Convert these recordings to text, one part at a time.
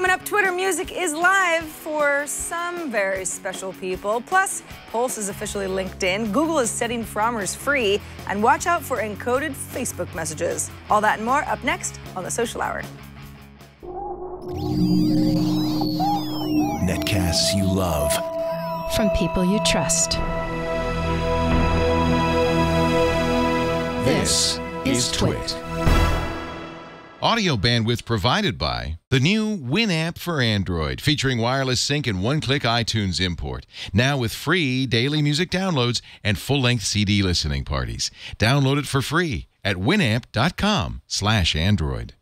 Coming up, Twitter Music is live for some very special people. Plus, Pulse is officially linked in, Google is setting Frommers free, and watch out for encoded Facebook messages. All that and more up next on The Social Hour. Netcasts you love. From people you trust. This is Twit. Audio bandwidth provided by the new Winamp for Android, featuring wireless sync and one-click iTunes import. Now with free daily music downloads and full-length CD listening parties. Download it for free at winamp.com/Android.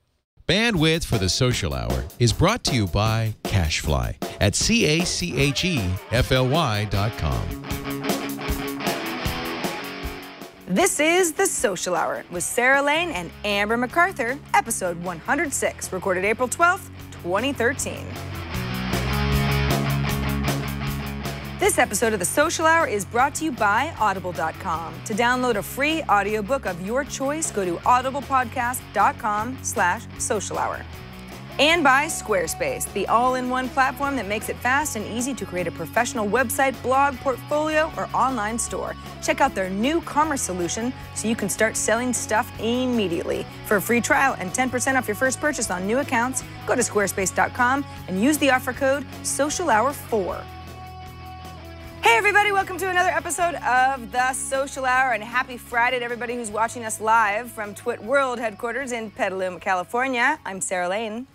Bandwidth for the Social Hour is brought to you by CacheFly at CacheFly.com. This is The Social Hour with Sarah Lane and Amber MacArthur, episode 106, recorded April 12th, 2013. This episode of The Social Hour is brought to you by Audible.com. To download a free audiobook of your choice, go to audiblepodcast.com/social hour. And by Squarespace, the all-in-one platform that makes it fast and easy to create a professional website, blog, portfolio, or online store. Check out their new commerce solution so you can start selling stuff immediately. For a free trial and 10% off your first purchase on new accounts, go to squarespace.com and use the offer code SOCIALHOUR4. Hey everybody, welcome to another episode of The Social Hour, and happy Friday to everybody who's watching us live from Twit World headquarters in Petaluma, California. I'm Sarah Lane.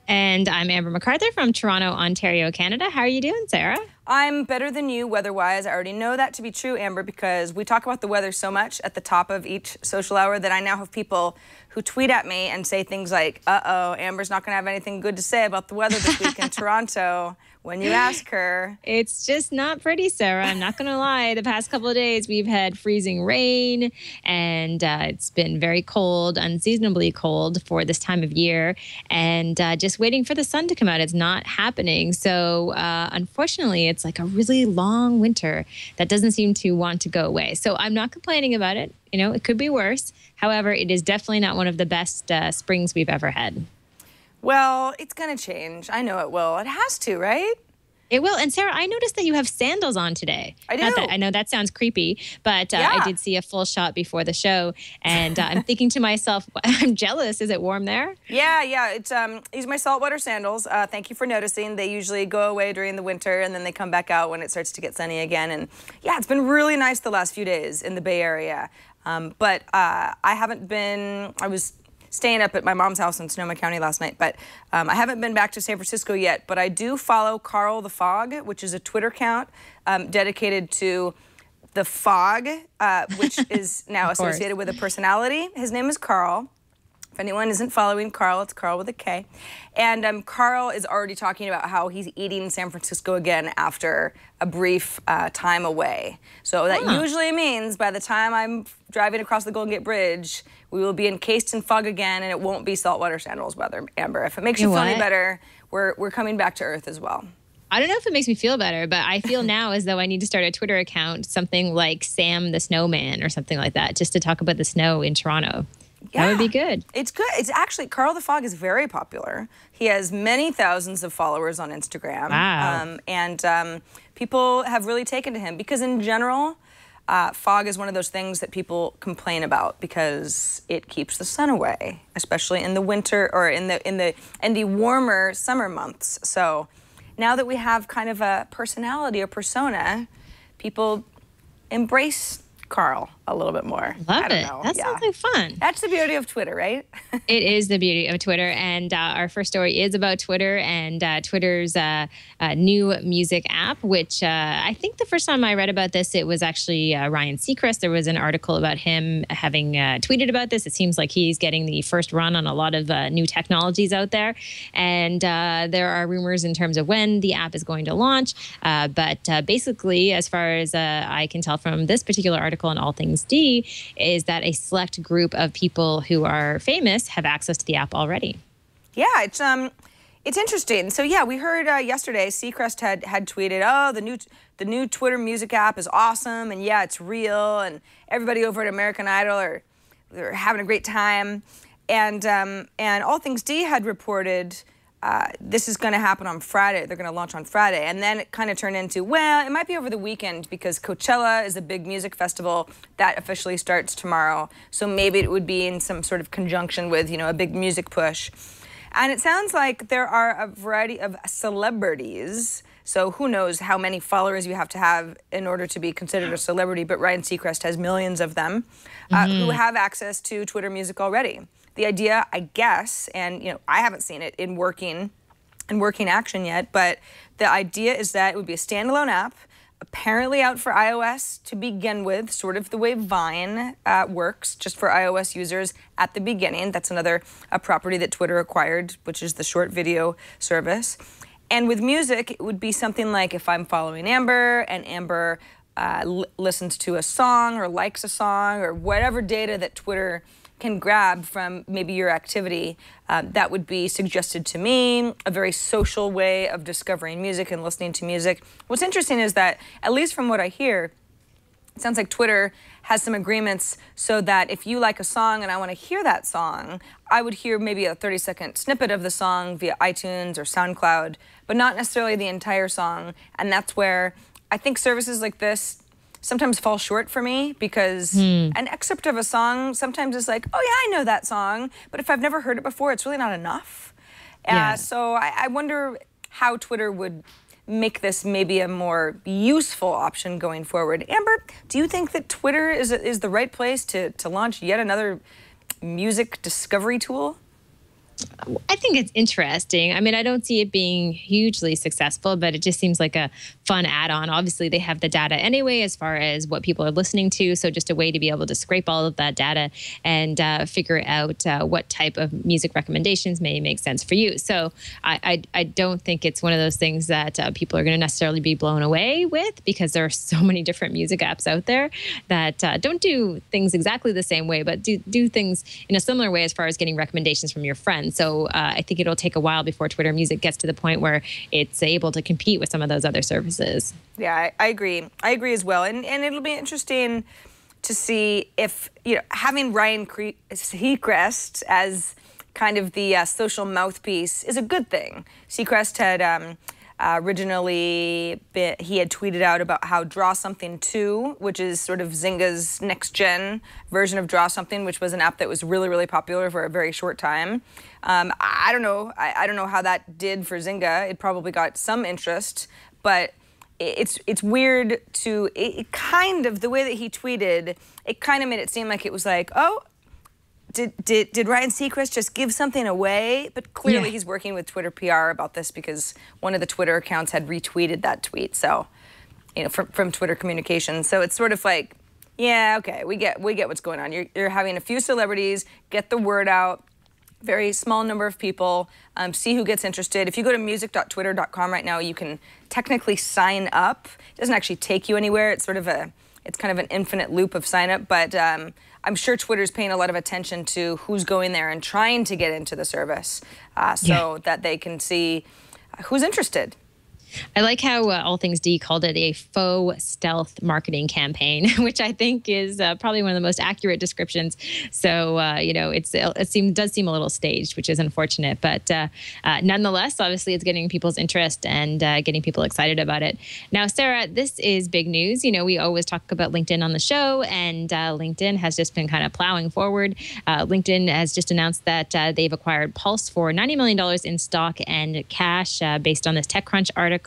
And I'm Amber MacArthur from Toronto, Ontario, Canada. How are you doing, Sarah? I'm better than you weather-wise. I already know that to be true, Amber, because we talk about the weather so much at the top of each social hour that I now have people who tweet at me and say things like, uh-oh, Amber's not going to have anything good to say about the weather this week in Toronto when you ask her. It's just not pretty, Sarah. I'm not going to lie. The past couple of days, we've had freezing rain, and it's been very cold, unseasonably cold for this time of year, and just waiting for the sun to come out. It's not happening. So unfortunately, it's like a really long winter that doesn't seem to want to go away. So I'm not complaining about it. You know, it could be worse. However, it is definitely not one of the best springs we've ever had. Well, it's going to change. I know it will. It has to, right? It will. And Sarah, I noticed that you have sandals on today. I do. I know that sounds creepy, but I did see a full shot before the show, and I'm thinking to myself, I'm jealous. Is it warm there? Yeah. It's these are my saltwater sandals. Thank you for noticing. They usually go away during the winter, and then they come back out when it starts to get sunny again. And yeah, it's been really nice the last few days in the Bay Area. But I haven't been. I was staying up at my mom's house in Sonoma County last night, but I haven't been back to San Francisco yet, but I do follow Carl the Fog, which is a Twitter account dedicated to the fog, which is now associated with a personality. His name is Carl. If anyone isn't following Carl, it's Carl with a K. And Carl is already talking about how he's eating San Francisco again after a brief time away. So that usually means by the time I'm driving across the Golden Gate Bridge, we will be encased in fog again, and it won't be saltwater sandals weather, Amber. If it makes you feel any better, we're coming back to Earth as well. I don't know if it makes me feel better, but I feel now as though I need to start a Twitter account, something like Sam the Snowman or something like that, just to talk about the snow in Toronto. Yeah. That would be good. It's good. It's actually, Carl the Fog is very popular. He has many thousands of followers on Instagram. Wow. And people have really taken to him because in general, fog is one of those things that people complain about because it keeps the sun away, especially in the winter or in the warmer summer months. So now that we have kind of a personality or persona, people embrace Carl a little bit more. Love it. That sounds like fun. That's the beauty of Twitter, right? It is the beauty of Twitter. And our first story is about Twitter and Twitter's new music app, which I think the first time I read about this, it was actually Ryan Seacrest. There was an article about him having tweeted about this. It seems like he's getting the first run on a lot of new technologies out there. And there are rumors in terms of when the app is going to launch. But basically, as far as I can tell from this particular article on All Things D, is that a select group of people who are famous have access to the app already. Yeah, it's interesting. So yeah, we heard yesterday Seacrest had tweeted, oh, the new Twitter music app is awesome, and yeah, it's real, and everybody over at American Idol are having a great time, and All Things D had reported this is going to happen on Friday. They're going to launch on Friday. And then it kind of turned into, well, it might be over the weekend because Coachella is a big music festival that officially starts tomorrow. So maybe it would be in some sort of conjunction with, a big music push. And it sounds like there are a variety of celebrities. So who knows how many followers you have to have in order to be considered a celebrity. But Ryan Seacrest has millions of them who have access to Twitter Music already. The idea, I guess, and I haven't seen it in working action yet, but the idea is that it would be a standalone app, apparently out for iOS to begin with, sort of the way Vine works, just for iOS users at the beginning. That's another property that Twitter acquired, which is the short video service. And with music, it would be something like if I'm following Amber and Amber listens to a song or likes a song or whatever data that Twitter can grab from maybe your activity, that would be suggested to me, a very social way of discovering music and listening to music. What's interesting is that, at least from what I hear, it sounds like Twitter has some agreements so that if you like a song and I want to hear that song, I would hear maybe a 30-second snippet of the song via iTunes or SoundCloud, but not necessarily the entire song. And that's where I think services like this sometimes fall short for me because an excerpt of a song sometimes is like, oh yeah, I know that song, but if I've never heard it before, it's really not enough. So I wonder how Twitter would make this maybe a more useful option going forward. Amber, do you think that Twitter is the right place to launch yet another music discovery tool? I think it's interesting. I mean, I don't see it being hugely successful, but it just seems like a fun add-on. Obviously, they have the data anyway as far as what people are listening to. So just a way to be able to scrape all of that data and figure out what type of music recommendations may make sense for you. So I don't think it's one of those things that people are going to necessarily be blown away with because there are so many different music apps out there that don't do things exactly the same way, but do things in a similar way as far as getting recommendations from your friends. So I think it'll take a while before Twitter Music gets to the point where it's able to compete with some of those other services. Yeah, I agree. I agree as well. And it'll be interesting to see if, having Ryan Seacrest as kind of the social mouthpiece is a good thing. Seacrest had originally, he had tweeted out about how Draw Something 2, which is sort of Zynga's next-gen version of Draw Something, which was an app that was really, really popular for a very short time. I don't know. I don't know how that did for Zynga. It probably got some interest, but it's weird to, it kind of, the way that he tweeted, it kind of made it seem like it was like, oh, did Ryan Seacrest just give something away? But clearly he's working with Twitter PR about this because one of the Twitter accounts had retweeted that tweet. So, from Twitter communications. So it's sort of like, yeah, okay, we get what's going on. You're having a few celebrities get the word out, very small number of people, see who gets interested. If you go to music.twitter.com right now, you can technically sign up. It doesn't actually take you anywhere. It's sort of it's kind of an infinite loop of sign up, but I'm sure Twitter's paying a lot of attention to who's going there and trying to get into the service so that they can see who's interested. I like how All Things D called it a faux stealth marketing campaign, which I think is probably one of the most accurate descriptions. So, it does seem a little staged, which is unfortunate. But nonetheless, obviously, it's getting people's interest and getting people excited about it. Now, Sarah, this is big news. We always talk about LinkedIn on the show, and LinkedIn has just been kind of plowing forward. LinkedIn has just announced that they've acquired Pulse for $90 million in stock and cash based on this TechCrunch article.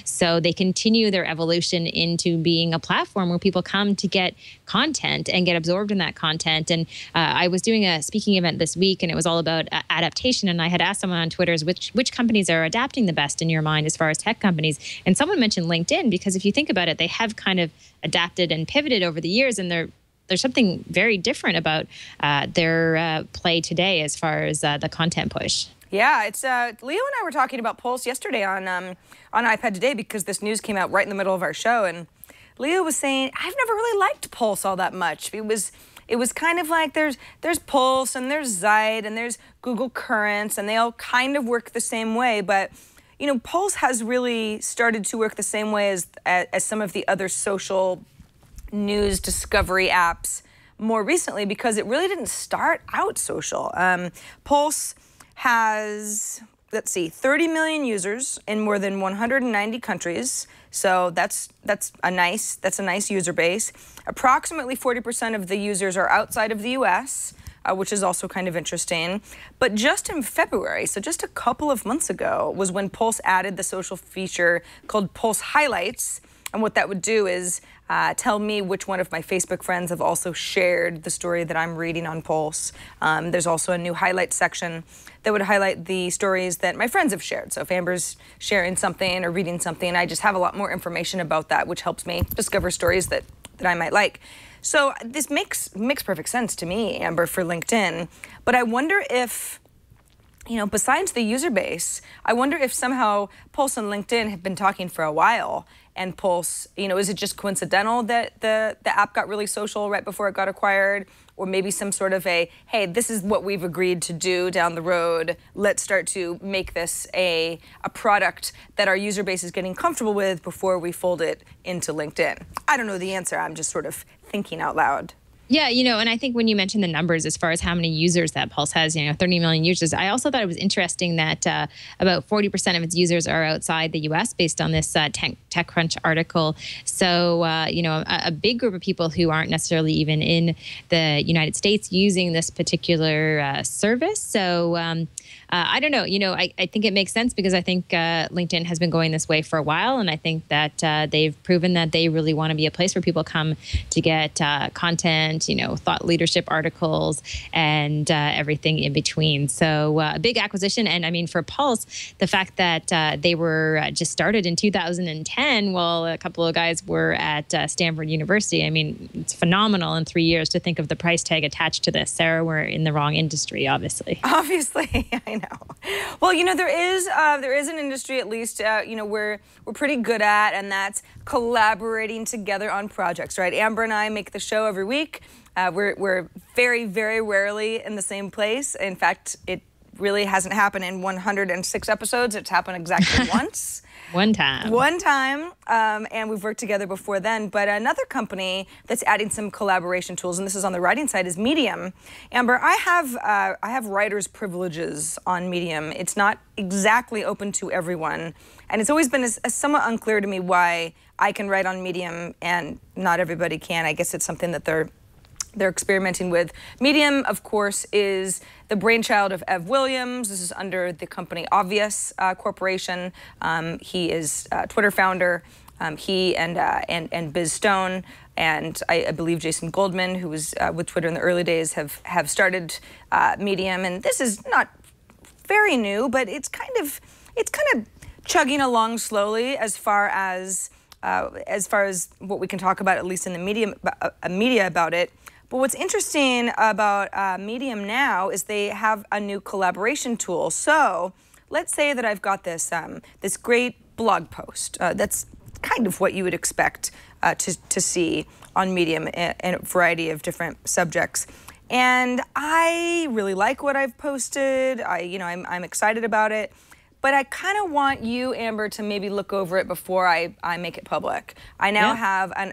So they continue their evolution into being a platform where people come to get content and get absorbed in that content. And I was doing a speaking event this week, and it was all about adaptation. And I had asked someone on Twitter which companies are adapting the best in your mind as far as tech companies. And someone mentioned LinkedIn, because if you think about it, they have kind of adapted and pivoted over the years, and there's something very different about their play today as far as the content push. Yeah, it's Leo and I were talking about Pulse yesterday on iPad Today because this news came out right in the middle of our show, and Leo was saying, I've never really liked Pulse all that much. It was kind of like there's Pulse and there's Zeit and there's Google Currents, and they all kind of work the same way, but Pulse has really started to work the same way as some of the other social news discovery apps more recently, because it really didn't start out social. Pulse has let's see, 30 million users in more than 190 countries. So that's a nice user base. Approximately 40% of the users are outside of the US, which is also kind of interesting. But just in February, so just a couple of months ago, was when Pulse added the social feature called Pulse Highlights. And what that would do is tell me which one of my Facebook friends have also shared the story that I'm reading on Pulse. There's also a new highlight section that would highlight the stories that my friends have shared. So if Amber's sharing something or reading something, I just have a lot more information about that, which helps me discover stories that I might like. So this makes perfect sense to me, Amber, for LinkedIn. But I wonder if, besides the user base, I wonder if somehow Pulse and LinkedIn have been talking for a while. And Pulse, is it just coincidental that the app got really social right before it got acquired? Or maybe some sort of hey, this is what we've agreed to do down the road. Let's start to make this a product that our user base is getting comfortable with before we fold it into LinkedIn. I don't know the answer. I'm just sort of thinking out loud. Yeah, and I think when you mentioned the numbers as far as how many users that Pulse has, 30 million users, I also thought it was interesting that about 40% of its users are outside the U.S. based on this TechCrunch article. So, a big group of people who aren't necessarily even in the United States using this particular service. So, I don't know. I think it makes sense because I think LinkedIn has been going this way for a while. And I think that they've proven that they really want to be a place where people come to get content, thought leadership articles and everything in between. So a big acquisition. And I mean, for Pulse, the fact that they were just started in 2010 while a couple of guys were at Stanford University. I mean, it's phenomenal in 3 years to think of the price tag attached to this. Sarah, we're in the wrong industry, obviously. Obviously, I know. Well, there is an industry at least we're pretty good at, and that's collaborating together on projects, right? Amber and I make the show every week. We're very, very rarely in the same place. In fact, it really hasn't happened in 106 episodes. It's happened exactly once. One time. And we've worked together before then. But another company that's adding some collaboration tools, and this is on the writing side, is Medium. Amber, I have writer's privileges on Medium. It's not exactly open to everyone. And it's always been somewhat unclear to me why I can write on Medium and not everybody can. I guess it's something that they're experimenting with. Medium, of course, is the brainchild of Ev Williams. This is under the company Obvious Corporation. He is Twitter founder. He and Biz Stone and I believe Jason Goldman, who was with Twitter in the early days, have started Medium. And this is not very new, but it's kind of chugging along slowly as far as what we can talk about, at least in the media about it. But what's interesting about Medium now is they have a new collaboration tool. So let's say that I've got this this great blog post. That's kind of what you would expect to see on Medium in a variety of different subjects. And I really like what I've posted. I'm excited about it. But I kind of want you, Amber, to maybe look over it before I make it public. I now have an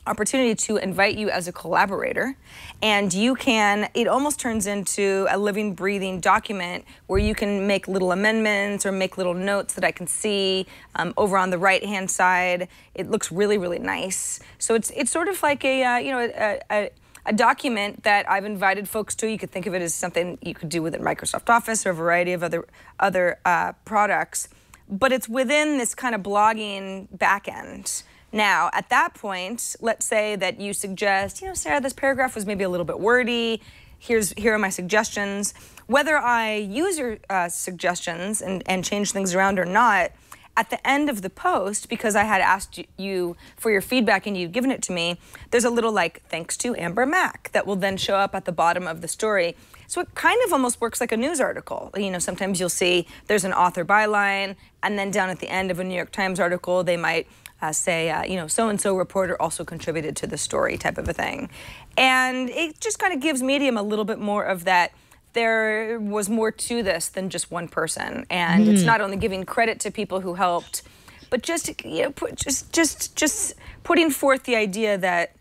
opportunity to invite you as a collaborator, and it almost turns into a living, breathing document where you can make little amendments or make little notes that I can see over on the right-hand side. It looks really, really nice. So it's sort of like a document that I've invited folks to. You could think of it as something you could do within Microsoft Office or a variety of other products, but it's within this kind of blogging backend. Now, at that point, let's say that you suggest, Sarah, this paragraph was maybe a little bit wordy. Here are my suggestions. Whether I use your suggestions and change things around or not, at the end of the post, because I had asked you for your feedback and you'd given it to me, there's a little thanks to Amber Mack that will then show up at the bottom of the story. So it kind of almost works like a news article. Sometimes you'll see there's an author byline, and then down at the end of a New York Times article, they might say, so-and-so reporter also contributed to the story type of a thing. And it just kind of gives Medium a little bit more of that. There was more to this than just one person. And it's not only giving credit to people who helped, but just putting forth the idea that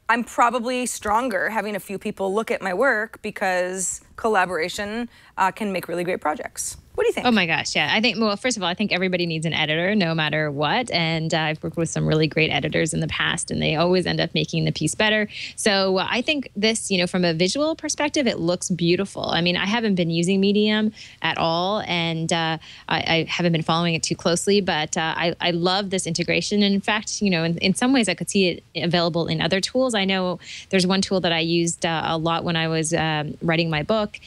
I'm probably stronger having a few people look at my work because collaboration can make really great projects. What do you think? Oh my gosh, yeah. I think, well, first of all, I think everybody needs an editor no matter what. And I've worked with some really great editors in the past, and they always end up making the piece better. So I think this, from a visual perspective, it looks beautiful. I mean, I haven't been using Medium at all, and I haven't been following it too closely, but I love this integration. And in fact, in some ways I could see it available in other tools. I know there's one tool that I used a lot when I was writing my book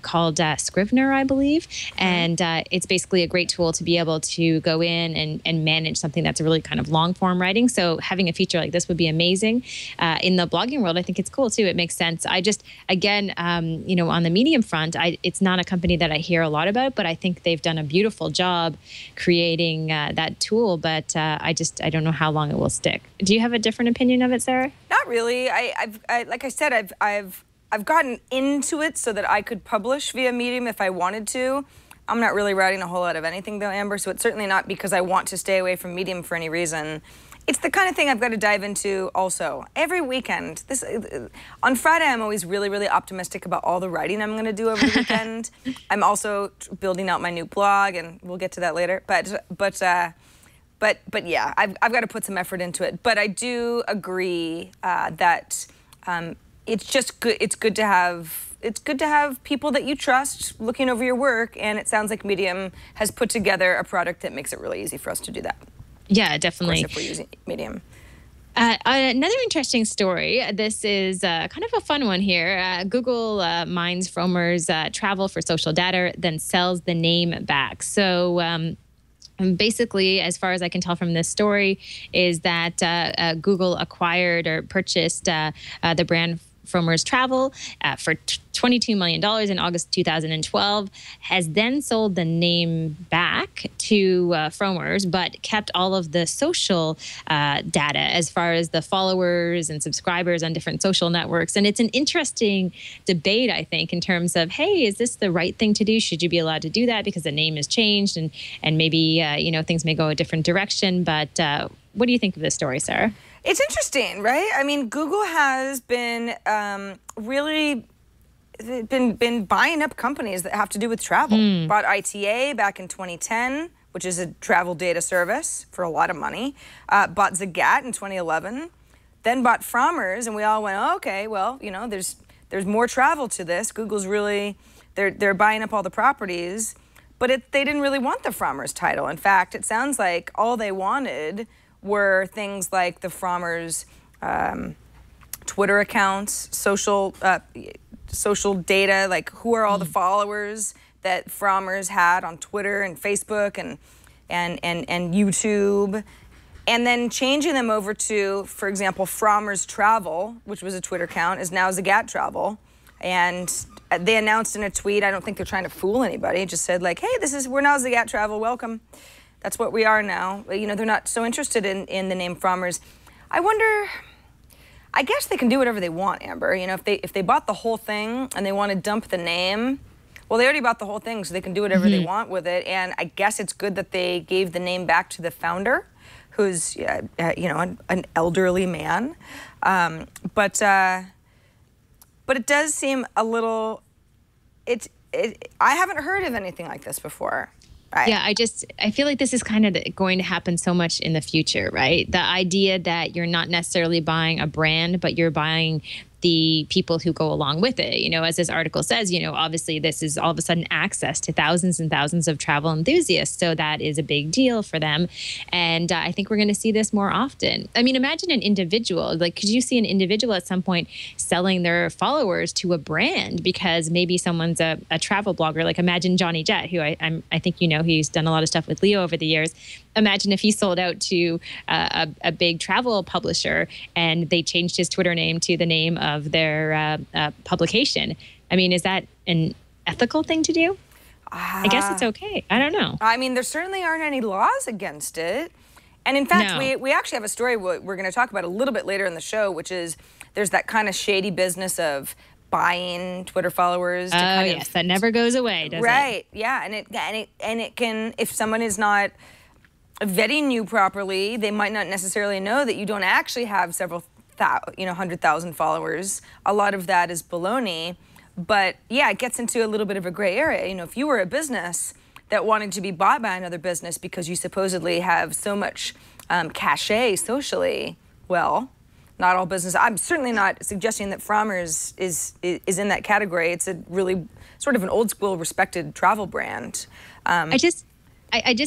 called Scrivener, I believe. And it's basically a great tool to be able to go in and manage something that's a really kind of long form writing. So having a feature like this would be amazing. In the blogging world, I think it's cool too. It makes sense. I just, again, on the Medium front, it's not a company that I hear a lot about, but I think they've done a beautiful job creating that tool. But I don't know how long it will stick. Do you have a different opinion of it, Sarah? Not really. Like I said, I've gotten into it so that I could publish via Medium if I wanted to. I'm not really writing a whole lot of anything though, Amber, so it's certainly not because I want to stay away from Medium for any reason. It's the kind of thing I've got to dive into also. Every weekend, on Friday, I'm always really, really optimistic about all the writing I'm going to do over the weekend. I'm also building out my new blog, and we'll get to that later. But yeah, I've got to put some effort into it. But I do agree that it's just good. It's good to have people that you trust looking over your work, and it sounds like Medium has put together a product that makes it really easy for us to do that. Yeah, definitely. Of course, if we're using Medium. Another interesting story. This is kind of a fun one here. Google mines Frommer's travel for social data, then sells the name back. So basically, as far as I can tell from this story, is that Google acquired or purchased the brand Frommer's Travel for $22 million in August 2012, has then sold the name back to Frommer's, but kept all of the social data as far as the followers and subscribers on different social networks. And it's an interesting debate, I think, in terms of, hey, is this the right thing to do? Should you be allowed to do that because the name has changed and maybe, things may go a different direction. But what do you think of this story, Sarah? It's interesting, right? I mean, Google has been really been buying up companies that have to do with travel. Bought ITA back in 2010, which is a travel data service for a lot of money. Bought Zagat in 2011, then bought Frommer's, and we all went, oh, okay, well, there's more travel to this. Google's really they're buying up all the properties, but they didn't really want the Frommer's title. In fact, it sounds like all they wanted were things like the Frommer's Twitter accounts, social data, like who are all the followers that Frommer's had on Twitter and Facebook and YouTube, and then changing them over to, for example, Frommer's Travel, which was a Twitter account, is now Zagat Travel. And they announced in a tweet, I don't think they're trying to fool anybody, just said like, hey, we're now Zagat Travel, welcome. That's what we are now. They're not so interested in the name Frommer's. I guess they can do whatever they want, Amber. If they bought the whole thing and they want to dump the name, well, they already bought the whole thing, so they can do whatever they want with it. And I guess it's good that they gave the name back to the founder, who's an elderly man. But it does seem a little. I haven't heard of anything like this before. Right. Yeah, I feel like this is kind of going to happen so much in the future, right? The idea that you're not necessarily buying a brand, but you're buying the people who go along with it. As this article says, obviously this is all of a sudden access to thousands and thousands of travel enthusiasts. So that is a big deal for them. And I think we're going to see this more often. I mean, imagine an individual, could you see an individual at some point selling their followers to a brand because maybe someone's a travel blogger? Like imagine Johnny Jett, who I think he's done a lot of stuff with Leo over the years. Imagine if he sold out to a big travel publisher and they changed his Twitter name to the name of their publication. I mean, is that an ethical thing to do? I guess it's okay. I don't know. I mean, there certainly aren't any laws against it. And in fact, we actually have a story we're going to talk about a little bit later in the show, which is there's that kind of shady business of buying Twitter followers. Yes, that never goes away, does it? Right, yeah. And it can, if someone is not vetting you properly, they might not necessarily know that you don't actually have several 100,000 followers. A lot of that is baloney. But yeah, it gets into a little bit of a gray area. If you were a business that wanted to be bought by another business because you supposedly have so much cachet socially, well, not all business. I'm certainly not suggesting that Frommer's is in that category. It's a really sort of an old school, respected travel brand. I just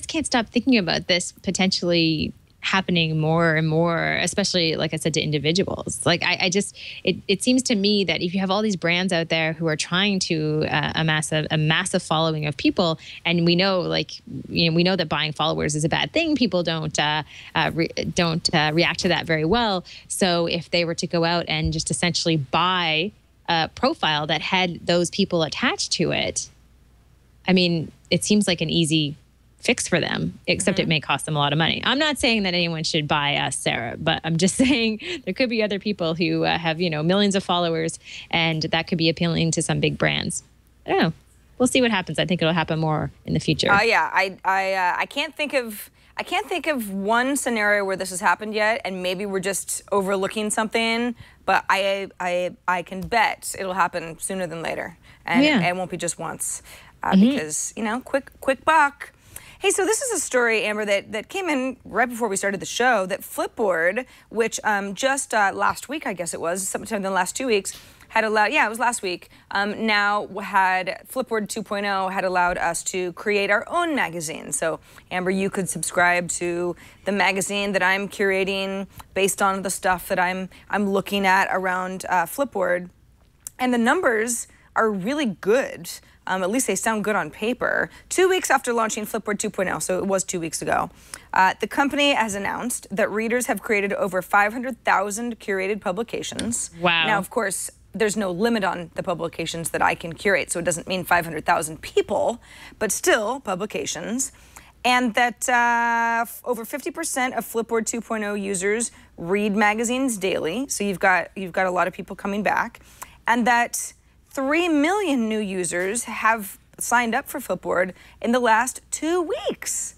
can't stop thinking about this potentially happening more and more, especially, like I said, to individuals. Like it seems to me that if you have all these brands out there who are trying to amass a massive following of people, and we know, we know that buying followers is a bad thing. People don't react to that very well. So if they were to go out and just essentially buy a profile that had those people attached to it, I mean, it seems like an easy fix for them, except it may cost them a lot of money. I'm not saying that anyone should buy us, Sarah, but I'm just saying there could be other people who have, millions of followers, and that could be appealing to some big brands. I don't know. We'll see what happens. I think it'll happen more in the future. Yeah, I can't think of one scenario where this has happened yet, and maybe we're just overlooking something. But I can bet it'll happen sooner than later, and it won't be just once, because quick buck. Hey, so this is a story, Amber, that came in right before we started the show, that Flipboard, which just last week, I guess it was, sometime in the last 2 weeks, had allowed, it was last week, now had Flipboard 2.0 had allowed us to create our own magazine. So, Amber, you could subscribe to the magazine that I'm curating based on the stuff that I'm looking at around Flipboard. And the numbers are really good. At least they sound good on paper. 2 weeks after launching Flipboard 2.0, so it was 2 weeks ago, the company has announced that readers have created over 500,000 curated publications. Wow. Now, of course, there's no limit on the publications that I can curate, so it doesn't mean 500,000 people, but still publications. And that over 50% of Flipboard 2.0 users read magazines daily, so you've got a lot of people coming back, and that 3 million new users have signed up for Flipboard in the last 2 weeks.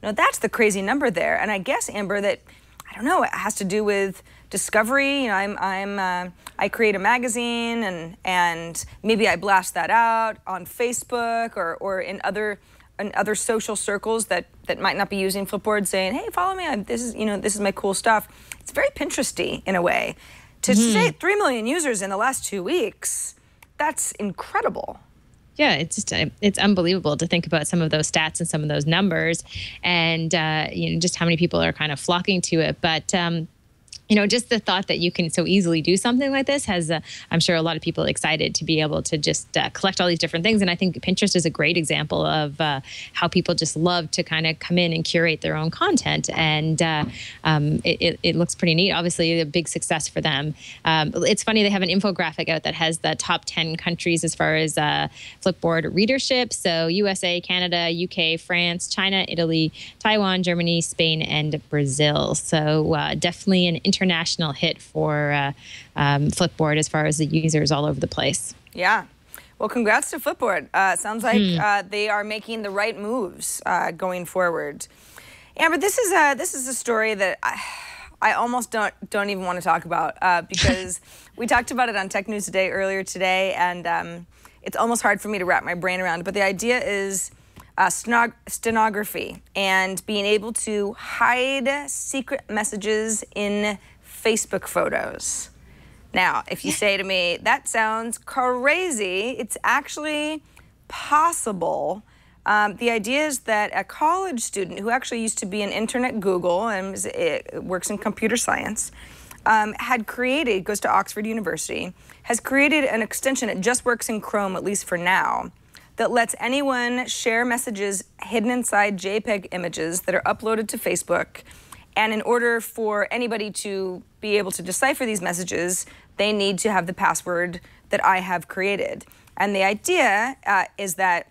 Now, that's the crazy number there. And I guess, Amber, that, I don't know, it has to do with discovery. I create a magazine and maybe I blast that out on Facebook or in other social circles that might not be using Flipboard, saying, hey, follow me. This is my cool stuff. It's very Pinteresty in a way. To say 3 million users in the last 2 weeks, that's incredible. Yeah, it's unbelievable to think about some of those stats and some of those numbers, and just how many people are kind of flocking to it. But just the thought that you can so easily do something like this has, I'm sure, a lot of people excited to be able to just collect all these different things. And I think Pinterest is a great example of how people just love to kind of come in and curate their own content. And it looks pretty neat. Obviously, a big success for them. It's funny, they have an infographic out that has the top 10 countries as far as Flipboard readership. So USA, Canada, UK, France, China, Italy, Taiwan, Germany, Spain, and Brazil. So definitely an international hit for Flipboard as far as the users all over the place. Yeah. Well, congrats to Flipboard. Sounds like they are making the right moves going forward. Amber, this is a story that I almost don't even want to talk about because we talked about it on Tech News Today earlier today, and it's almost hard for me to wrap my brain around. But the idea is Snogstenography and being able to hide secret messages in Facebook photos. Now, if you say to me, that sounds crazy, it's actually possible. The idea is that a college student who actually used to be an intern at Google and works in computer science, goes to Oxford University, has created an extension, it just works in Chrome, at least for now, that lets anyone share messages hidden inside JPEG images that are uploaded to Facebook. And in order for anybody to be able to decipher these messages, they need to have the password that I have created. And the idea is that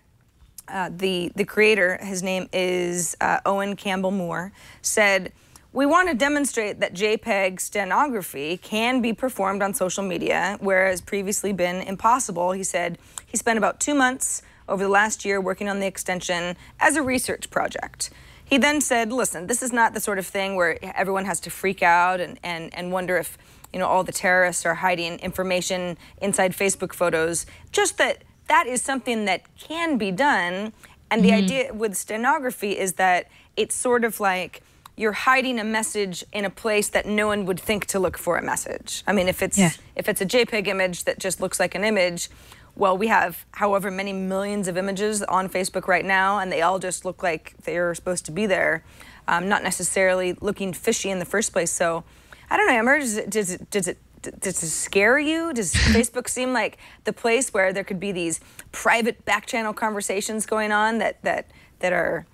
the creator, his name is Owen Campbell Moore, said, we want to demonstrate that JPEG stenography can be performed on social media, whereas previously been impossible. He said he spent about 2 months over the last year working on the extension as a research project. He then said, listen, this is not the sort of thing where everyone has to freak out and wonder if all the terrorists are hiding information inside Facebook photos. Just that is something that can be done. And the idea with stenography is that it's sort of like you're hiding a message in a place that no one would think to look for a message. I mean, if it's a JPEG image that just looks like an image, well, we have however many millions of images on Facebook right now, and they all just look like they're supposed to be there, not necessarily looking fishy in the first place. So, I don't know, Amber, does it scare you? Does Facebook seem like the place where there could be these private back channel conversations going on that are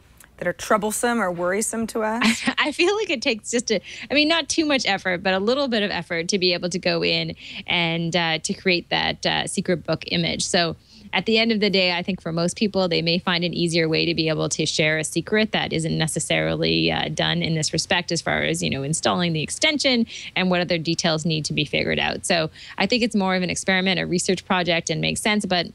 troublesome or worrisome to us? I feel like it takes not too much effort, but a little bit of effort to be able to go in and to create that secret book image. So at the end of the day, I think for most people, they may find an easier way to be able to share a secret that isn't necessarily done in this respect as far as, installing the extension and what other details need to be figured out. So I think it's more of an experiment, a research project, and makes sense, but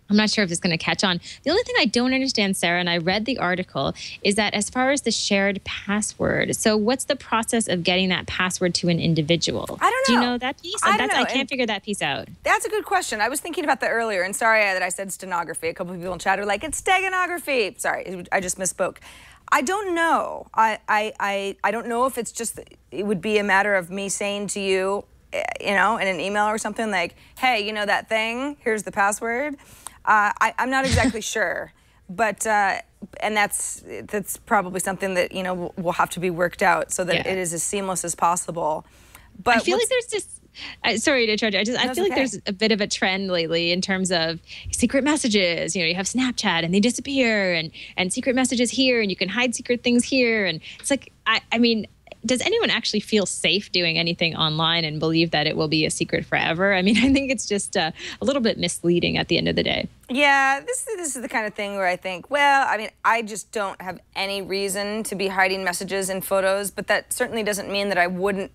I'm not sure if it's going to catch on. The only thing I don't understand, Sarah, and I read the article, is that as far as the shared password, so what's the process of getting that password to an individual? I don't know. Do you know that piece? I can't figure that piece out. That's a good question. I was thinking about that earlier, and sorry that I said stenography. A couple of people in chat are like, it's steganography. Sorry, I just misspoke. I don't know. I don't know if it's just, it would be a matter of me saying to you, in an email or something like, hey, that thing, here's the password. I'm not exactly sure, but and that's probably something that will have to be worked out so that it is as seamless as possible. But I feel like there's this. Sorry to interrupt. I feel like there's a bit of a trend lately in terms of secret messages. You have Snapchat and they disappear, and secret messages here, and you can hide secret things here, and it's like I mean. Does anyone actually feel safe doing anything online and believe that it will be a secret forever? I mean, I think it's just a little bit misleading at the end of the day. Yeah, this is the kind of thing where I think, well, I mean, I just don't have any reason to be hiding messages and photos, but that certainly doesn't mean that I wouldn't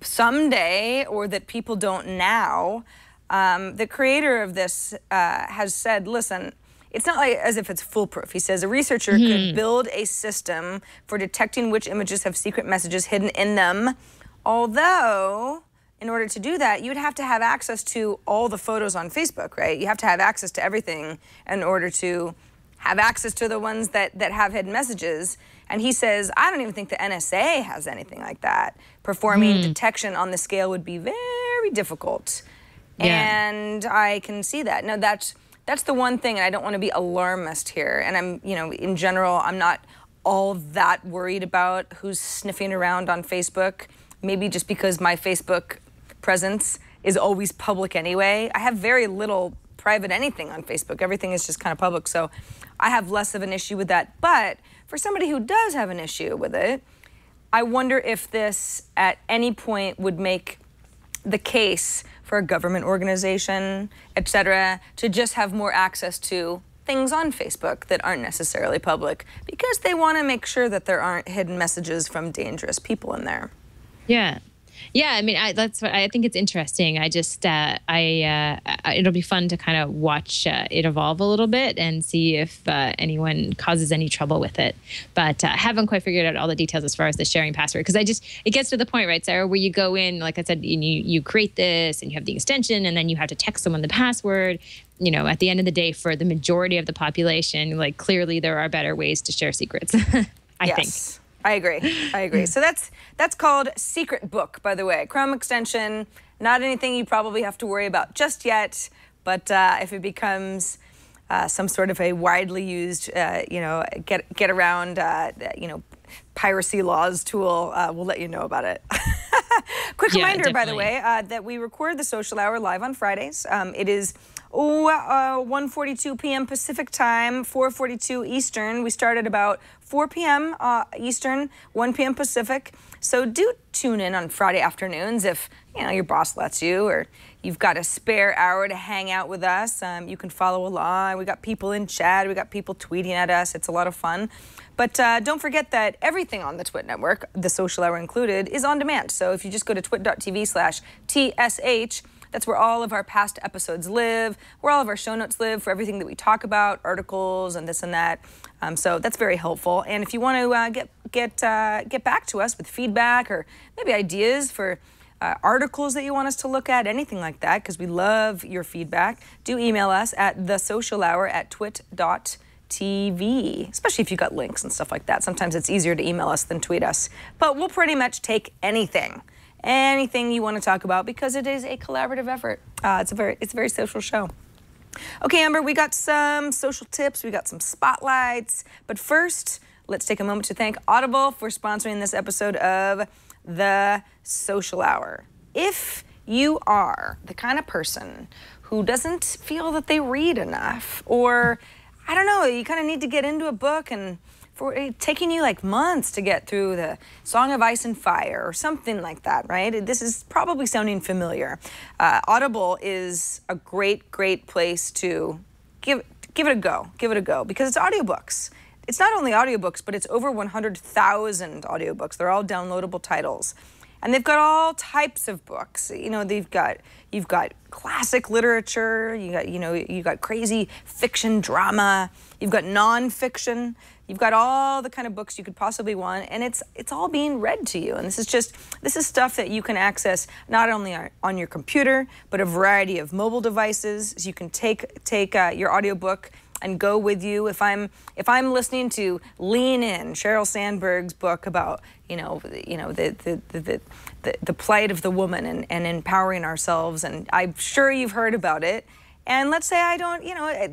someday or that people don't now. The creator of this has said, listen, it's not like as if it's foolproof. He says a researcher could build a system for detecting which images have secret messages hidden in them. Although, in order to do that, you'd have to have access to all the photos on Facebook, right? You have to have access to everything in order to have access to the ones that have hidden messages. And he says, I don't even think the NSA has anything like that. Performing detection on the scale would be very difficult. Yeah. And I can see that. Now, that's the one thing, and I don't want to be alarmist here. And I'm, in general, I'm not all that worried about who's sniffing around on Facebook. Maybe just because my Facebook presence is always public anyway. I have very little private anything on Facebook. Everything is just kind of public, so I have less of an issue with that. But for somebody who does have an issue with it, I wonder if this at any point would make the case for a government organization, et cetera, to just have more access to things on Facebook that aren't necessarily public because they want to make sure that there aren't hidden messages from dangerous people in there. Yeah. Yeah, I mean, that's what I think it's interesting. I just, it'll be fun to kind of watch it evolve a little bit and see if anyone causes any trouble with it. But I haven't quite figured out all the details as far as the sharing password, because it gets to the point, right, Sarah, where you go in, like I said, you create this and you have the extension, and then you have to text someone the password. At the end of the day, for the majority of the population, like clearly there are better ways to share secrets. I think. I agree. So that's called Secret Book, by the way. Chrome extension, not anything you probably have to worry about just yet, but if it becomes some sort of a widely used, get around, piracy laws tool, we'll let you know about it. Quick reminder, by the way, that we record the Social Hour live on Fridays. It is 1:42 p.m. Pacific time, 4:42 Eastern. We start at about 4 p.m. Eastern, 1 p.m. Pacific. So do tune in on Friday afternoons if your boss lets you, or you've got a spare hour to hang out with us. You can follow along. We got people in chat. We got people tweeting at us. It's a lot of fun. But don't forget that everything on the Twit Network, the Social Hour included, is on demand. So if you just go to twit.tv/TSH, that's where all of our past episodes live, where all of our show notes live for everything that we talk about, articles and this and that. So that's very helpful. And if you want to get back to us with feedback or maybe ideas for articles that you want us to look at, anything like that, because we love your feedback, do email us at thesocialhour@twit.tv, especially if you've got links and stuff like that. Sometimes it's easier to email us than tweet us. But we'll pretty much take anything you want to talk about, because it is a collaborative effort. It's a very social show. Okay, Amber, we got some social tips, we got some spotlights, but first, let's take a moment to thank Audible for sponsoring this episode of The Social Hour. If you are the kind of person who doesn't feel that they read enough, or, I don't know, you kind of need to get into a book and for taking you like months to get through the Song of Ice and Fire or something like that, right? This is probably sounding familiar. Audible is a great place to give it a go. Give it a go, because it's audiobooks. It's not only audiobooks, but it's over 100,000 audiobooks. They're all downloadable titles. And they've got all types of books. You know, you've got classic literature, you've got crazy fiction drama, you've got nonfiction, you've got all the kind of books you could possibly want, and it's all being read to you. And this is stuff that you can access not only on your computer, but a variety of mobile devices. So you can take your audiobook and go with you. If I'm listening to Lean In, Sheryl Sandberg's book about the plight of the woman and empowering ourselves, and I'm sure you've heard about it. And let's say I don't,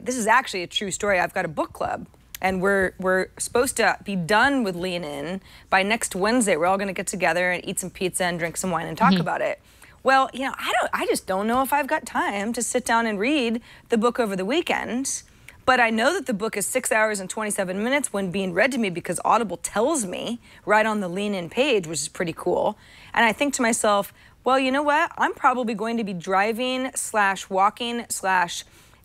this is actually a true story. I've got a book club, and we're supposed to be done with Lean In by next Wednesday. We're all going to get together and eat some pizza and drink some wine and talk about it. Well, I just don't know if I've got time to sit down and read the book over the weekend. But I know that the book is 6 hours and 27 minutes when being read to me, because Audible tells me right on the Lean In page, which is pretty cool. And I think to myself, well, you know what? I'm probably going to be driving / walking / on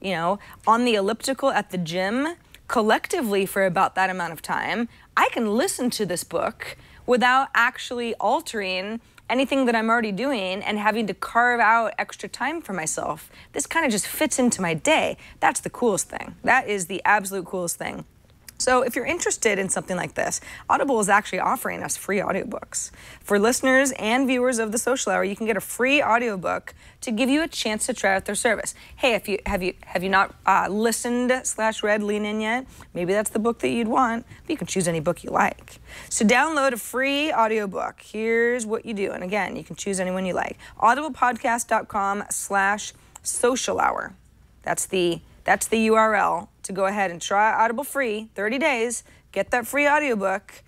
the elliptical at the gym collectively for about that amount of time. I can listen to this book without actually altering anything that I'm already doing and having to carve out extra time for myself. This kind of just fits into my day. That's the coolest thing. That is the absolute coolest thing. So if you're interested in something like this, Audible is actually offering us free audiobooks. For listeners and viewers of The Social Hour, you can get a free audiobook to give you a chance to try out their service. Hey, have you not listened / read Lean In yet? Maybe that's the book that you'd want, but you can choose any book you like. So download a free audiobook. Here's what you do. And again, you can choose any one you like. audiblepodcast.com/social hour. That's the URL to go ahead and try Audible free, 30 days, get that free audiobook,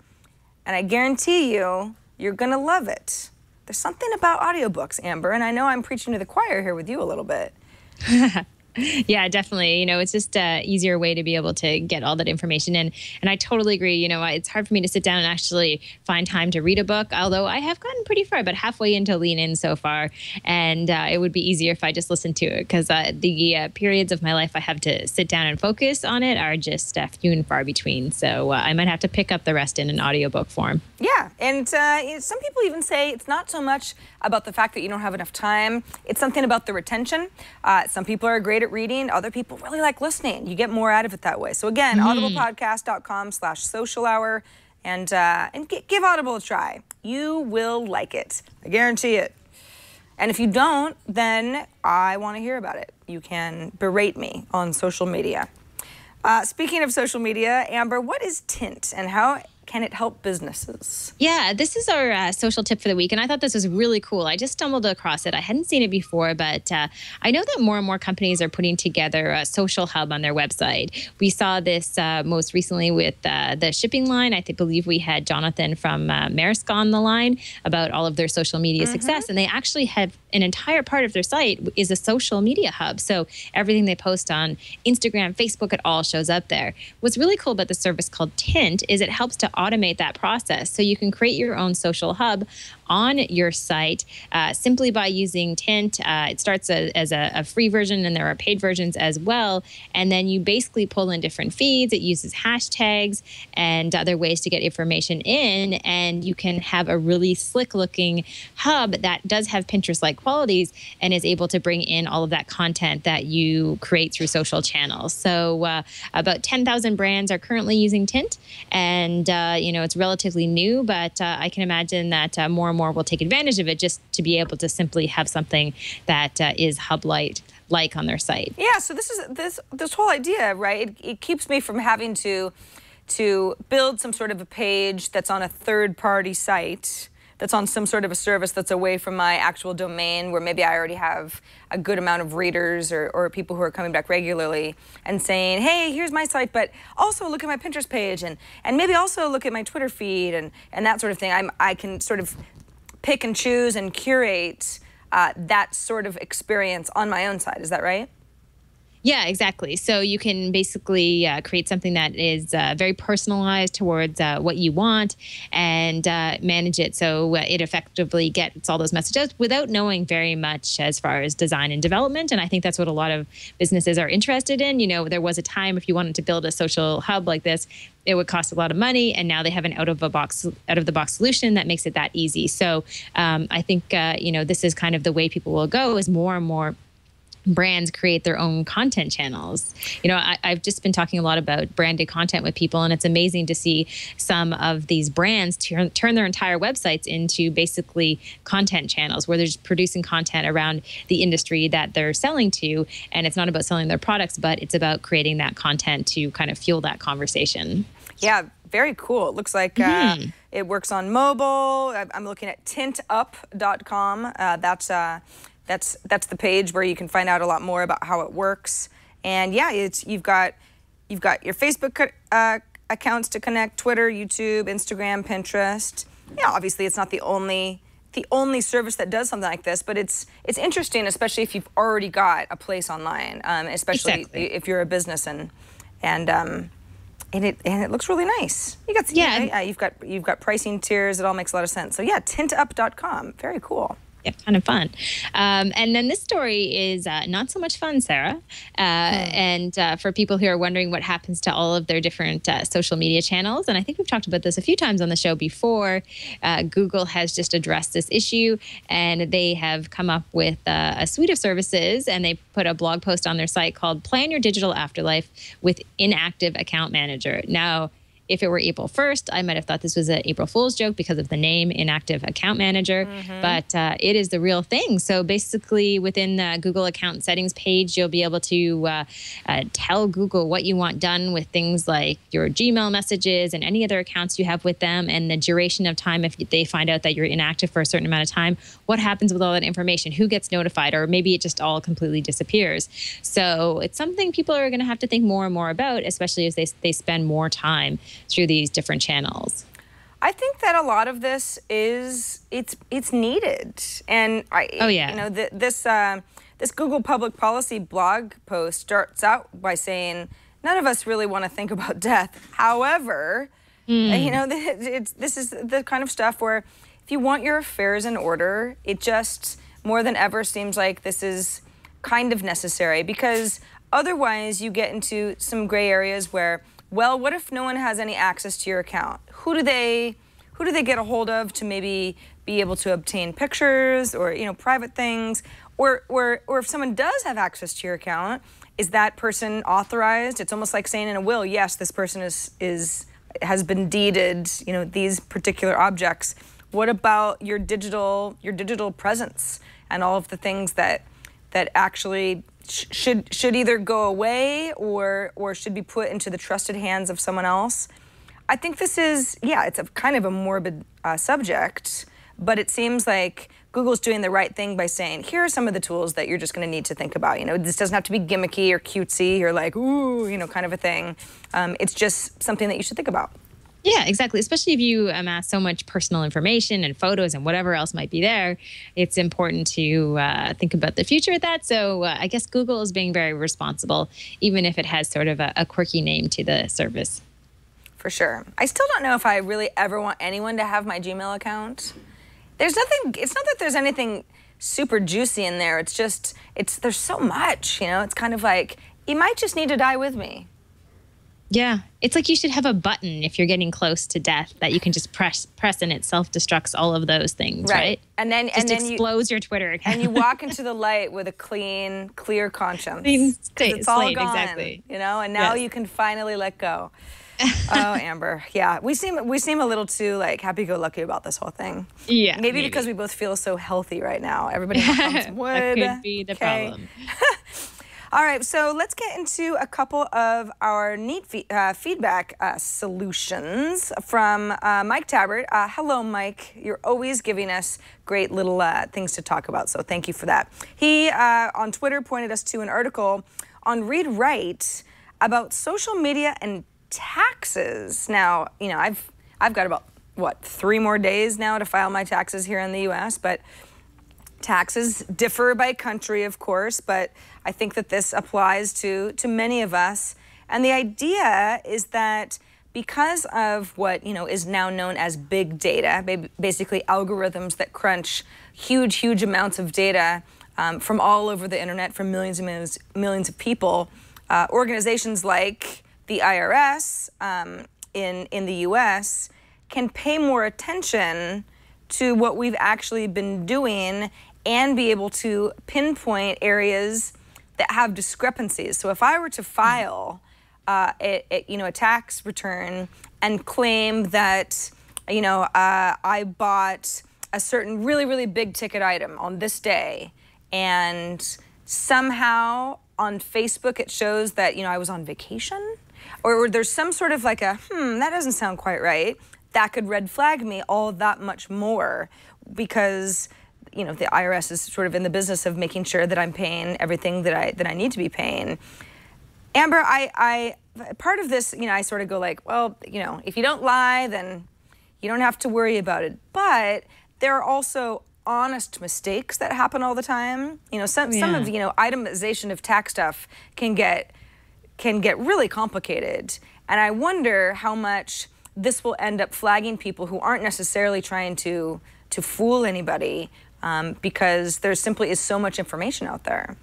and I guarantee you're gonna love it. There's something about audiobooks, Amber, and I know I'm preaching to the choir here with you a little bit. Yeah, definitely. It's just an easier way to be able to get all that information in. And I totally agree. It's hard for me to sit down and actually find time to read a book, although I have gotten pretty far, about halfway into Lean In so far. And it would be easier if I just listened to it, because the periods of my life I have to sit down and focus on it are just few and far between. So I might have to pick up the rest in an audiobook form. Yeah, and some people even say it's not so much about the fact that you don't have enough time. It's something about the retention. Some people are great at reading. Other people really like listening. You get more out of it that way. So again, audiblepodcast.com/social hour, and give Audible a try. You will like it. I guarantee it. And if you don't, then I want to hear about it. You can berate me on social media. Speaking of social media, Amber, what is Tint and how can it help businesses? Yeah, this is our social tip for the week, and I thought this was really cool. I just stumbled across it. I hadn't seen it before, but I know that more and more companies are putting together a social hub on their website. We saw this most recently with the shipping line. I believe we had Jonathan from Maersk on the line about all of their social media success, and they actually have an entire part of their site is a social media hub. So everything they post on Instagram, Facebook, it all shows up there. What's really cool about the service called Tint is it helps to automate that process. So you can create your own social hub on your site simply by using Tint. It starts as a free version, and there are paid versions as well. And then you basically pull in different feeds. It uses hashtags and other ways to get information in, and you can have a really slick looking hub that does have Pinterest-like qualities and is able to bring in all of that content that you create through social channels. So about 10,000 brands are currently using Tint, and it's relatively new, but I can imagine that more and more will take advantage of it just to be able to simply have something that is hub-like on their site. Yeah, so this whole idea, right? It keeps me from having to build some sort of a page that's on a third-party site, that's on some sort of a service that's away from my actual domain, where maybe I already have a good amount of readers or people who are coming back regularly and saying, hey, here's my site, but also look at my Pinterest page and maybe also look at my Twitter feed and that sort of thing. I can sort of pick and choose and curate that sort of experience on my own side. Is that right? Yeah, exactly. So you can basically create something that is very personalized towards what you want and manage it so it effectively gets all those messages without knowing very much as far as design and development. And I think that's what a lot of businesses are interested in. There was a time if you wanted to build a social hub like this, it would cost a lot of money, and now they have an out of the box solution that makes it that easy. So I think this is kind of the way people will go, is more and more brands create their own content channels. I've just been talking a lot about branded content with people, and it's amazing to see some of these brands turn their entire websites into basically content channels where they're just producing content around the industry that they're selling to. And it's not about selling their products, but it's about creating that content to kind of fuel that conversation. Yeah, very cool. It looks like it works on mobile. I'm looking at tintup.com. That's the page where you can find out a lot more about how it works. And yeah, you've got your Facebook accounts to connect, Twitter, YouTube, Instagram, Pinterest. Yeah, obviously it's not the only service that does something like this, but it's interesting, especially if you've already got a place online, especially if you're a business and it looks really nice. You've got pricing tiers. It all makes a lot of sense. So yeah, tintup.com. Very cool. Yeah, kind of fun. And then this story is not so much fun, Sarah. And for people who are wondering what happens to all of their different social media channels, and I think we've talked about this a few times on the show before, Google has just addressed this issue, and they have come up with a suite of services, and they put a blog post on their site called Plan Your Digital Afterlife with Inactive Account Manager. Now, if it were April 1st, I might have thought this was an April Fool's joke because of the name Inactive Account Manager, but it is the real thing. So basically within the Google account settings page, you'll be able to tell Google what you want done with things like your Gmail messages and any other accounts you have with them, and the duration of time if they find out that you're inactive for a certain amount of time, what happens with all that information, who gets notified, or maybe it just all completely disappears. So it's something people are going to have to think more and more about, especially as they spend more time through these different channels. I think that a lot of this it's needed, and this Google public policy blog post starts out by saying none of us really want to think about death. However, this is the kind of stuff where if you want your affairs in order, it just more than ever seems like this is kind of necessary, because otherwise you get into some gray areas where, well, what if no one has any access to your account? Who do they get a hold of to maybe be able to obtain pictures or private things? Or if someone does have access to your account, is that person authorized? It's almost like saying in a will, yes, this person has been deeded, these particular objects. What about your digital presence and all of the things that actually should either go away or should be put into the trusted hands of someone else? I think this is, it's a kind of a morbid subject, but it seems like Google's doing the right thing by saying, here are some of the tools that you're just going to need to think about. This doesn't have to be gimmicky or cutesy or like, ooh, kind of a thing. It's just something that you should think about. Yeah, exactly. Especially if you amass so much personal information and photos and whatever else might be there, it's important to think about the future of that. So I guess Google is being very responsible, even if it has sort of a quirky name to the service. For sure. I still don't know if I really ever want anyone to have my Gmail account. It's not that there's anything super juicy in there. It's just, there's so much, It's kind of like, you might just need to die with me. Yeah, it's like you should have a button if you're getting close to death that you can just press and it self-destructs all of those things, right? And then explodes your Twitter account. And you walk into the light with a clear conscience. It's all gone, exactly. And now you can finally let go. Oh, Amber. Yeah, we seem a little too like happy-go-lucky about this whole thing. Yeah. Maybe because we both feel so healthy right now. Everybody has some wood. That could be the problem. All right, so let's get into a couple of our neat feedback solutions from Mike Tabbert. Hello, Mike. You're always giving us great little things to talk about, so thank you for that. He, on Twitter, pointed us to an article on Read Write about social media and taxes. Now, you know, I've got about, what, 3 more days now to file my taxes here in the U.S., but taxes differ by country, of course, but I think that this applies to many of us. And the idea is that because of what, you know, is now known as big data, basically algorithms that crunch huge amounts of data from all over the internet, from millions and millions of people, organizations like the IRS in the US can pay more attention to what we've actually been doing and be able to pinpoint areas that have discrepancies. So if I were to file a tax return and claim that, you know, I bought a certain really big ticket item on this day, and somehow on Facebook it shows that, you know, I was on vacation, or there's some sort of like a, that doesn't sound quite right, that could red flag me all that much more, because, you know, the IRS is sort of in the business of making sure that I'm paying everything that I need to be paying. Amber, I part of this, you know, I sort of go like, well, you know, if you don't lie, then you don't have to worry about it. But there are also honest mistakes that happen all the time. You know, some of, you know, itemization of tax stuff can get really complicated. And I wonder how much this will end up flagging people who aren't necessarily trying to fool anybody, because there simply is so much information out there.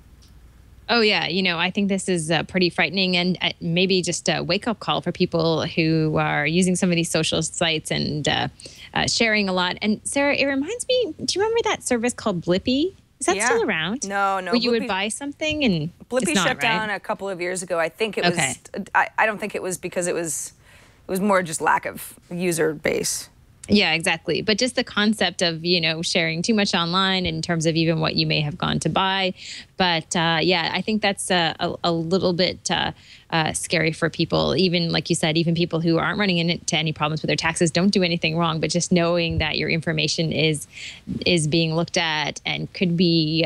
Oh, yeah. You know, I think this is pretty frightening, and maybe just a wake-up call for people who are using some of these social sites and sharing a lot. And Sarah, it reminds me, do you remember that service called Blippy? Is that still around? No. Where you would buy something and Blippy it's not, shut down a couple of years ago. I think it was, I don't think it was because it was more just lack of user base. Yeah, exactly. But just the concept of, you know, sharing too much online in terms of even what you may have gone to buy. But yeah, I think that's a little bit scary for people. Even like you said, even people who aren't running into any problems with their taxes don't do anything wrong. But just knowing that your information is being looked at and could be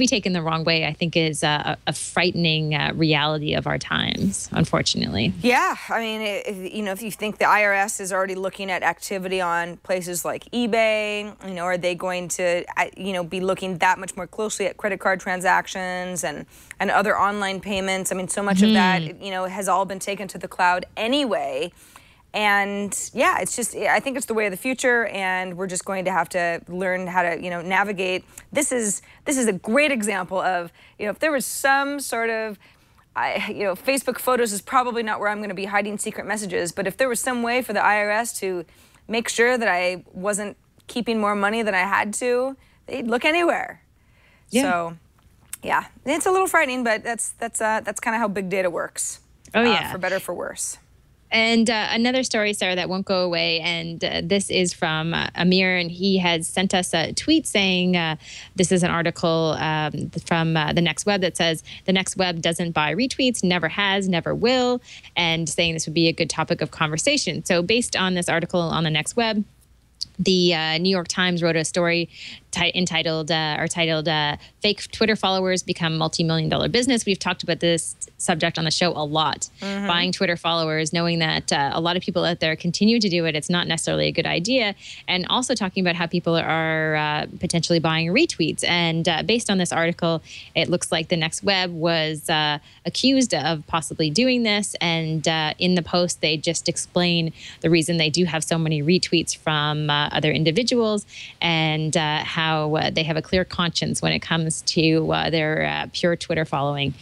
taken the wrong way, I think is a frightening reality of our times, unfortunately. Yeah, I mean, you know, if you think the IRS is already looking at activity on places like eBay, you know, are they going to, you know, be looking that much more closely at credit card transactions and other online payments? I mean, so much of that, you know, has all been taken to the cloud anyway. And yeah, it's just, I think it's the way of the future, and we're just going to have to learn how to, you know, navigate. This is a great example of, you know, if there was some sort of, you know, Facebook photos is probably not where I'm going to be hiding secret messages, but if there was some way for the IRS to make sure that I wasn't keeping more money than I had to, they'd look anywhere. Yeah. So, yeah, it's a little frightening, but that's kind of how big data works. Oh yeah, for better or for worse. And another story, Sarah, that won't go away, and this is from Amir, and he has sent us a tweet saying, this is an article from The Next Web that says, the Next Web doesn't buy retweets, never has, never will, and saying this would be a good topic of conversation. So based on this article on The Next Web, the New York Times wrote a story titled Fake Twitter Followers Become Multi-million-dollar Business. We've talked about this subject on the show a lot. Buying Twitter followers, knowing that a lot of people out there continue to do it. It's not necessarily a good idea. And also talking about how people are potentially buying retweets. And based on this article, it looks like The Next Web was accused of possibly doing this. And in the post, they just explain the reason they do have so many retweets from other individuals, and how they have a clear conscience when it comes to their pure Twitter following,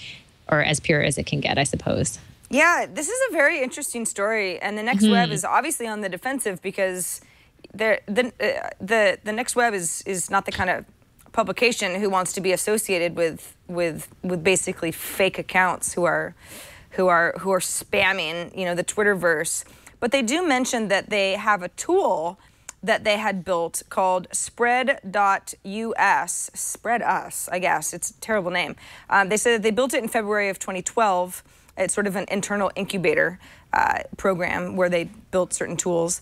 or as pure as it can get, I suppose. Yeah, this is a very interesting story, and The Next Web is obviously on the defensive because the Next Web is not the kind of publication who wants to be associated with basically fake accounts who are who are spamming, you know, the Twitterverse. But they do mention that they have a tool that they had built called Spread.us. Spread Us, I guess. It's a terrible name. They said that they built it in February of 2012. It's sort of an internal incubator program where they built certain tools.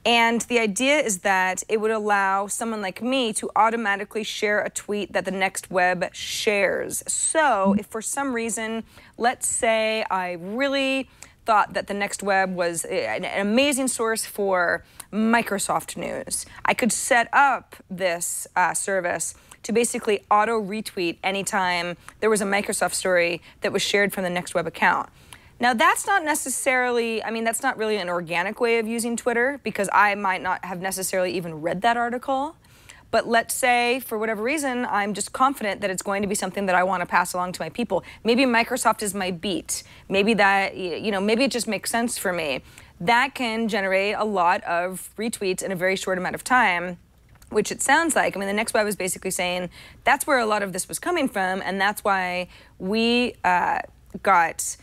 And the idea is that it would allow someone like me to automatically share a tweet that the next web shares. So if for some reason, let's say I really thought that the next web was an amazing source for Microsoft news, I could set up this service to basically auto retweet anytime there was a Microsoft story that was shared from the next web account. Now, that's not necessarily, I mean, that's not really an organic way of using Twitter, because I might not have necessarily even read that article. But let's say, for whatever reason, I'm just confident that it's going to be something that I want to pass along to my people. Maybe Microsoft is my beat. Maybe that, you know, maybe it just makes sense for me. That can generate a lot of retweets in a very short amount of time, which it sounds like. I mean, the next web is basically saying that's where a lot of this was coming from, and that's why we got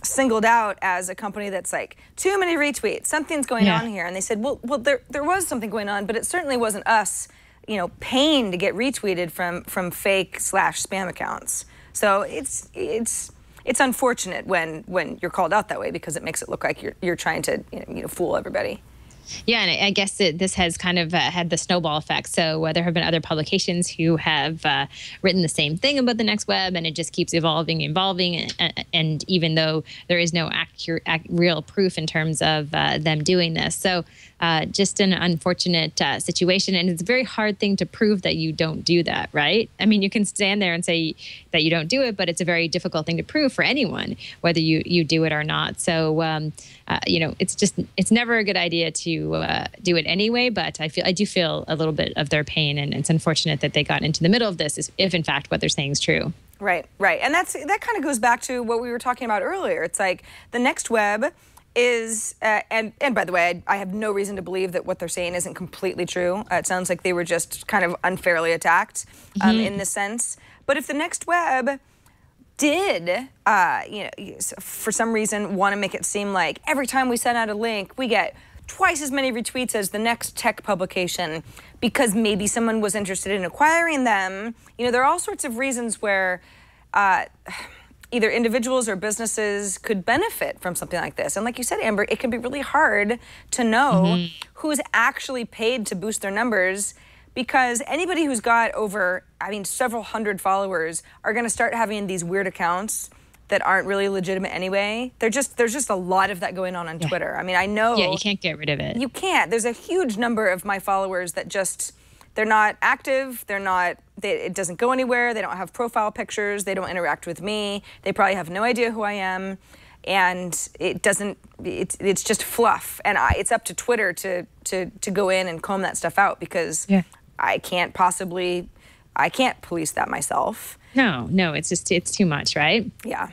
singled out as a company that's like, too many retweets, something's going on here. And they said, well, there was something going on, but it certainly wasn't us, you know, paying to get retweeted from fake/spam accounts. So it's unfortunate when you're called out that way, because it makes it look like you're trying to fool everybody. Yeah, and I guess this has kind of had the snowball effect. So there have been other publications who have written the same thing about the next web, and it just keeps evolving. And even though there is no real proof in terms of them doing this. So just an unfortunate situation. And it's a very hard thing to prove that you don't do that, right? I mean, you can stand there and say that you don't do it, but it's a very difficult thing to prove for anyone, whether you do it or not. So, it's never a good idea to do it anyway, but I do feel a little bit of their pain, and it's unfortunate that they got into the middle of this, if in fact what they're saying is true. Right. And that kind of goes back to what we were talking about earlier. It's like the next web is, and by the way, I have no reason to believe that what they're saying isn't completely true. It sounds like they were just kind of unfairly attacked in this sense. But if the next web did, for some reason want to make it seem like every time we send out a link, we get twice as many retweets as the next tech publication because maybe someone was interested in acquiring them. You know, there are all sorts of reasons where either individuals or businesses could benefit from something like this. And like you said, Amber, it can be really hard to know who's actually paid to boost their numbers, because anybody who's got over, several hundred followers are going to start having these weird accounts that aren't really legitimate anyway. There's just a lot of that going on Twitter. I mean, I know. Yeah, you can't get rid of it. You can't. There's a huge number of my followers that they're not active. It doesn't go anywhere. They don't have profile pictures. They don't interact with me. They probably have no idea who I am. And it's just fluff. And it's up to Twitter to go in and comb that stuff out, because I can't police that myself. No, it's too much, right? Yeah.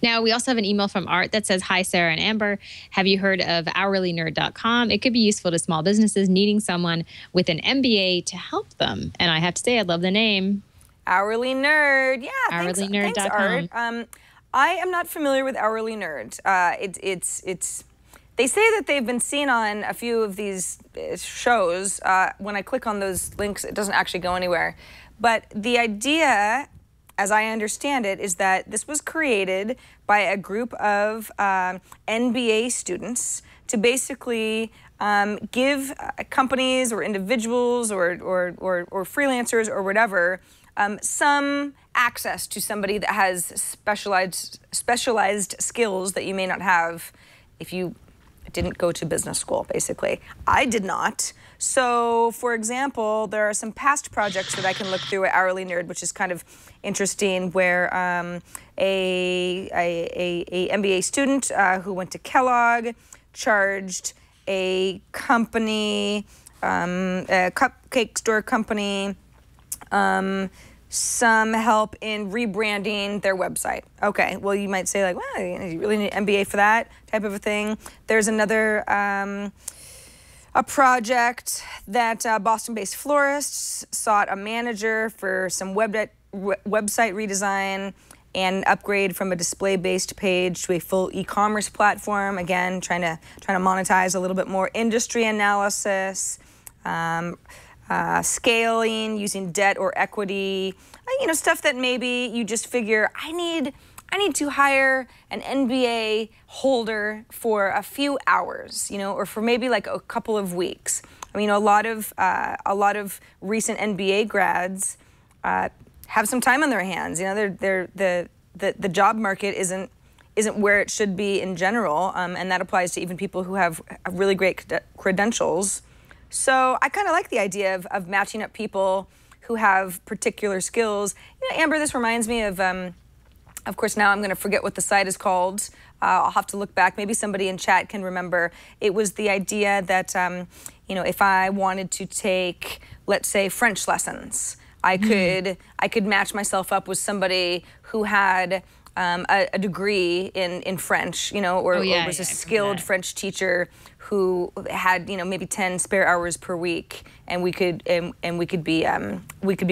Now, we also have an email from Art that says, "Hi, Sarah and Amber. Have you heard of OurLyNerd.com? It could be useful to small businesses needing someone with an MBA to help them." And I have to say, I love the name. Hourly Nerd. Yeah, OurLyNerd.com. Thanks, Art. I am not familiar with Hourly Nerd. They say that they've been seen on a few of these shows. When I click on those links, it doesn't actually go anywhere. But the idea, as I understand it, is that this was created by a group of NBA students to basically give companies or individuals or freelancers or whatever some access to somebody that has specialized skills that you may not have if you didn't go to business school, basically. I did not. So, for example, there are some past projects that I can look through at Hourly Nerd, which is kind of interesting, where a MBA student who went to Kellogg charged a company, a cupcake store company, some help in rebranding their website. Okay, well, you might say, like, well, you really need an MBA for that type of a thing. There's another a project that Boston-based florists sought a manager for some website redesign, and upgrade from a display-based page to a full e-commerce platform. Again, trying to monetize a little bit more industry analysis, scaling using debt or equity, stuff that maybe you just figure I need to hire an NBA holder for a few hours, or for maybe like a couple of weeks. I mean, a lot of recent NBA grads have some time on their hands. The job market isn't where it should be in general, and that applies to even people who have really great credentials. So I kind of like the idea of matching up people who have particular skills. Amber, this reminds me of course, now I'm going to forget what the site is called. I'll have to look back. Maybe somebody in chat can remember. It was the idea that, if I wanted to take, let's say, French lessons, I could match myself up with somebody who had a degree in French, or was a skilled French teacher who had, maybe 10 spare hours per week, and we could be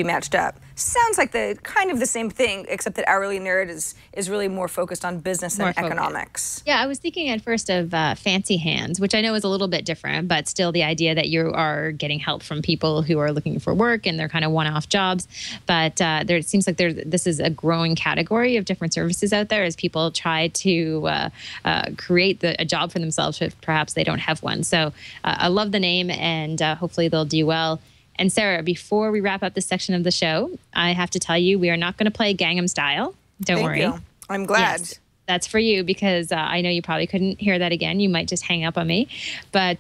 matched up. Sounds like the same thing, except that Hourly Nerd is really more focused on business and economics. Yeah, I was thinking at first of Fancy Hands, which I know is a little bit different, but still the idea that you are getting help from people who are looking for work and they're kind of one-off jobs. But it seems like this is a growing category of different services out there as people try to create a job for themselves if perhaps they don't have one. So I love the name, and hopefully they'll do well. And Sarah, before we wrap up this section of the show, I have to tell you we are not going to play Gangnam Style. Don't worry. Thank you. I'm glad. Yes, that's for you, because I know you probably couldn't hear that again. You might just hang up on me. But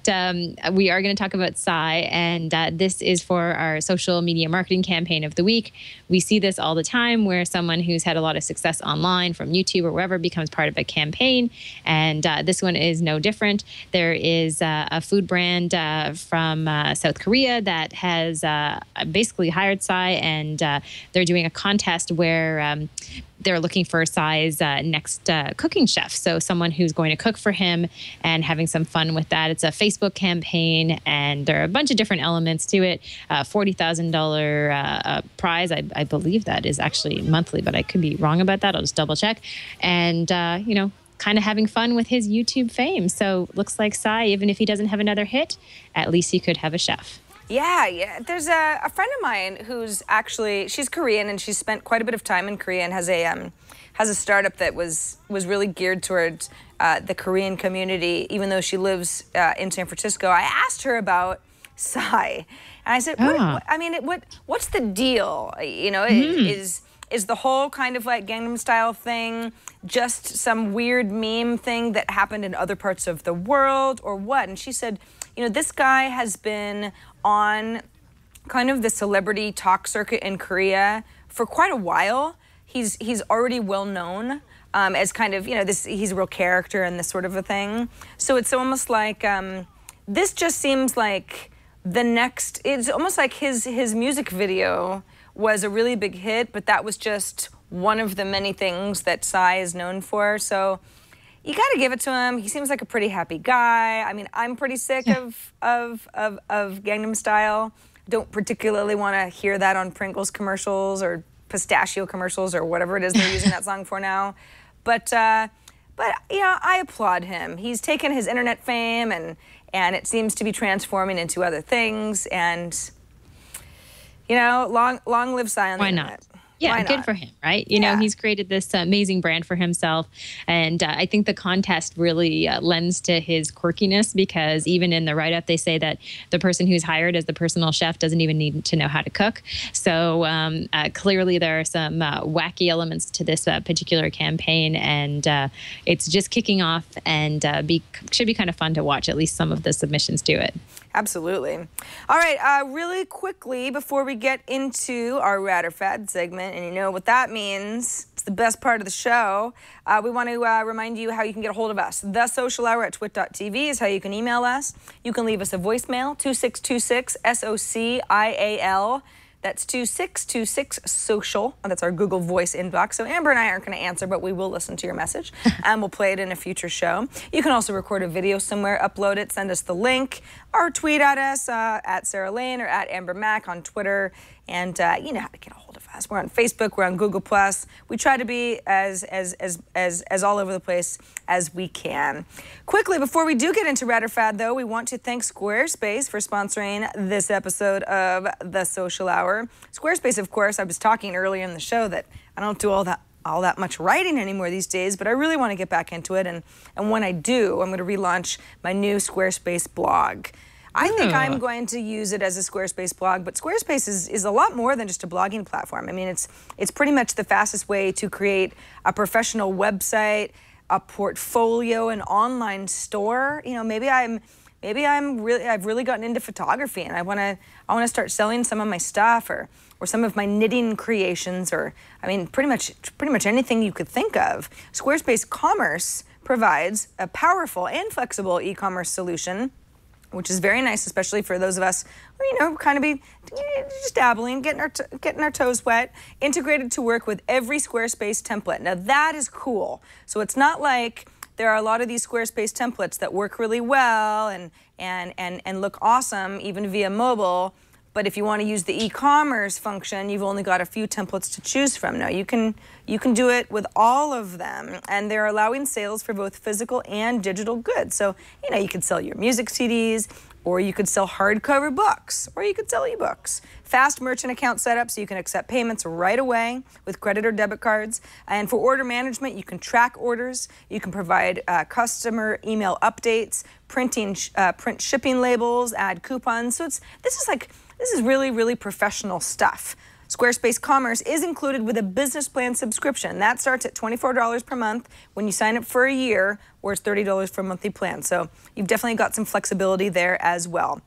we are going to talk about Psy, and this is for our social media marketing campaign of the week. We see this all the time where someone who's had a lot of success online from YouTube or wherever becomes part of a campaign, and this one is no different. There is a food brand from South Korea that has basically hired Psy, and they're doing a contest where they're looking for Psy's next cooking chef. So someone who's going to cook for him and having some fun with that. It's a Facebook campaign, and there are a bunch of different elements to it. $40,000 prize. I believe that is actually monthly, but I could be wrong about that. I'll just double check. And, kind of having fun with his YouTube fame. So looks like Psy, even if he doesn't have another hit, at least he could have a chef. Yeah. There's a friend of mine who's she's Korean, and she's spent quite a bit of time in Korea and has a startup that was really geared towards the Korean community, even though she lives in San Francisco. I asked her about Psy, and I said, what's the deal? Is the whole kind of like Gangnam Style thing just some weird meme thing that happened in other parts of the world, or what? And she said, this guy has been on kind of the celebrity talk circuit in Korea for quite a while. He's already well known as kind of, he's a real character and this sort of a thing. So it's almost like, this just seems like it's almost like his music video was a really big hit, but that was just one of the many things that Psy is known for. So you got to give it to him. He seems like a pretty happy guy. I mean, I'm pretty sick of Gangnam Style. Don't particularly want to hear that on Pringles commercials or pistachio commercials or whatever it is they're using that song for now. But I applaud him. He's taken his internet fame and it seems to be transforming into other things. And long live Psy on the internet. Yeah, good for him, right? You know, he's created this amazing brand for himself. And I think the contest really lends to his quirkiness, because even in the write-up, they say that the person who's hired as the personal chef doesn't even need to know how to cook. So clearly there are some wacky elements to this particular campaign. And it's just kicking off, and should be kind of fun to watch at least some of the submissions to it. Absolutely. All right, really quickly before we get into our Rad or Fad segment, and you know what that means, it's the best part of the show, we want to remind you how you can get a hold of us. The Social Hour at twit.tv is how you can email us. You can leave us a voicemail, 2626-SOCIAL. That's 2626-SOCIAL. That's our Google Voice inbox. So Amber and I aren't going to answer, but we will listen to your message, and we'll play it in a future show. You can also record a video somewhere, upload it, send us the link, or tweet at us at Sarah Lane or at Amber Mac on Twitter, and you know how to get a hold of us. We're on Facebook. We're on Google+. We try to be as all over the place as we can. Quickly, before we do get into Rad or Fad, though, we want to thank Squarespace for sponsoring this episode of The Social Hour. Squarespace, of course, I was talking earlier in the show that I don't do all that much writing anymore these days, but I really want to get back into it. And when I do, I'm going to relaunch my new Squarespace blog. I think I'm going to use it as a Squarespace blog, but Squarespace is a lot more than just a blogging platform. I mean, it's pretty much the fastest way to create a professional website, a portfolio, an online store. You know, maybe I've really gotten into photography and I want to start selling some of my stuff or some of my knitting creations, or I mean pretty much anything you could think of. Squarespace Commerce provides a powerful and flexible e-commerce solution, which is very nice, especially for those of us who, you know, kind of be just dabbling, getting our toes wet, integrated to work with every Squarespace template. Now that is cool. So it's not like there are a lot of these Squarespace templates that work really well and look awesome even via mobile. But if you want to use the e-commerce function, you've only got a few templates to choose from. Now you can do it with all of them, and they're allowing sales for both physical and digital goods. So, you know, you could sell your music CDs, or you could sell hardcover books, or you could sell ebooks. Fast merchant account setup so you can accept payments right away with credit or debit cards. And for order management, you can track orders. You can provide customer email updates, print shipping labels, add coupons. So this is really, really professional stuff. Squarespace Commerce is included with a business plan subscription. That starts at $24 per month when you sign up for a year, or it's $30 for a monthly plan. So you've definitely got some flexibility there as well.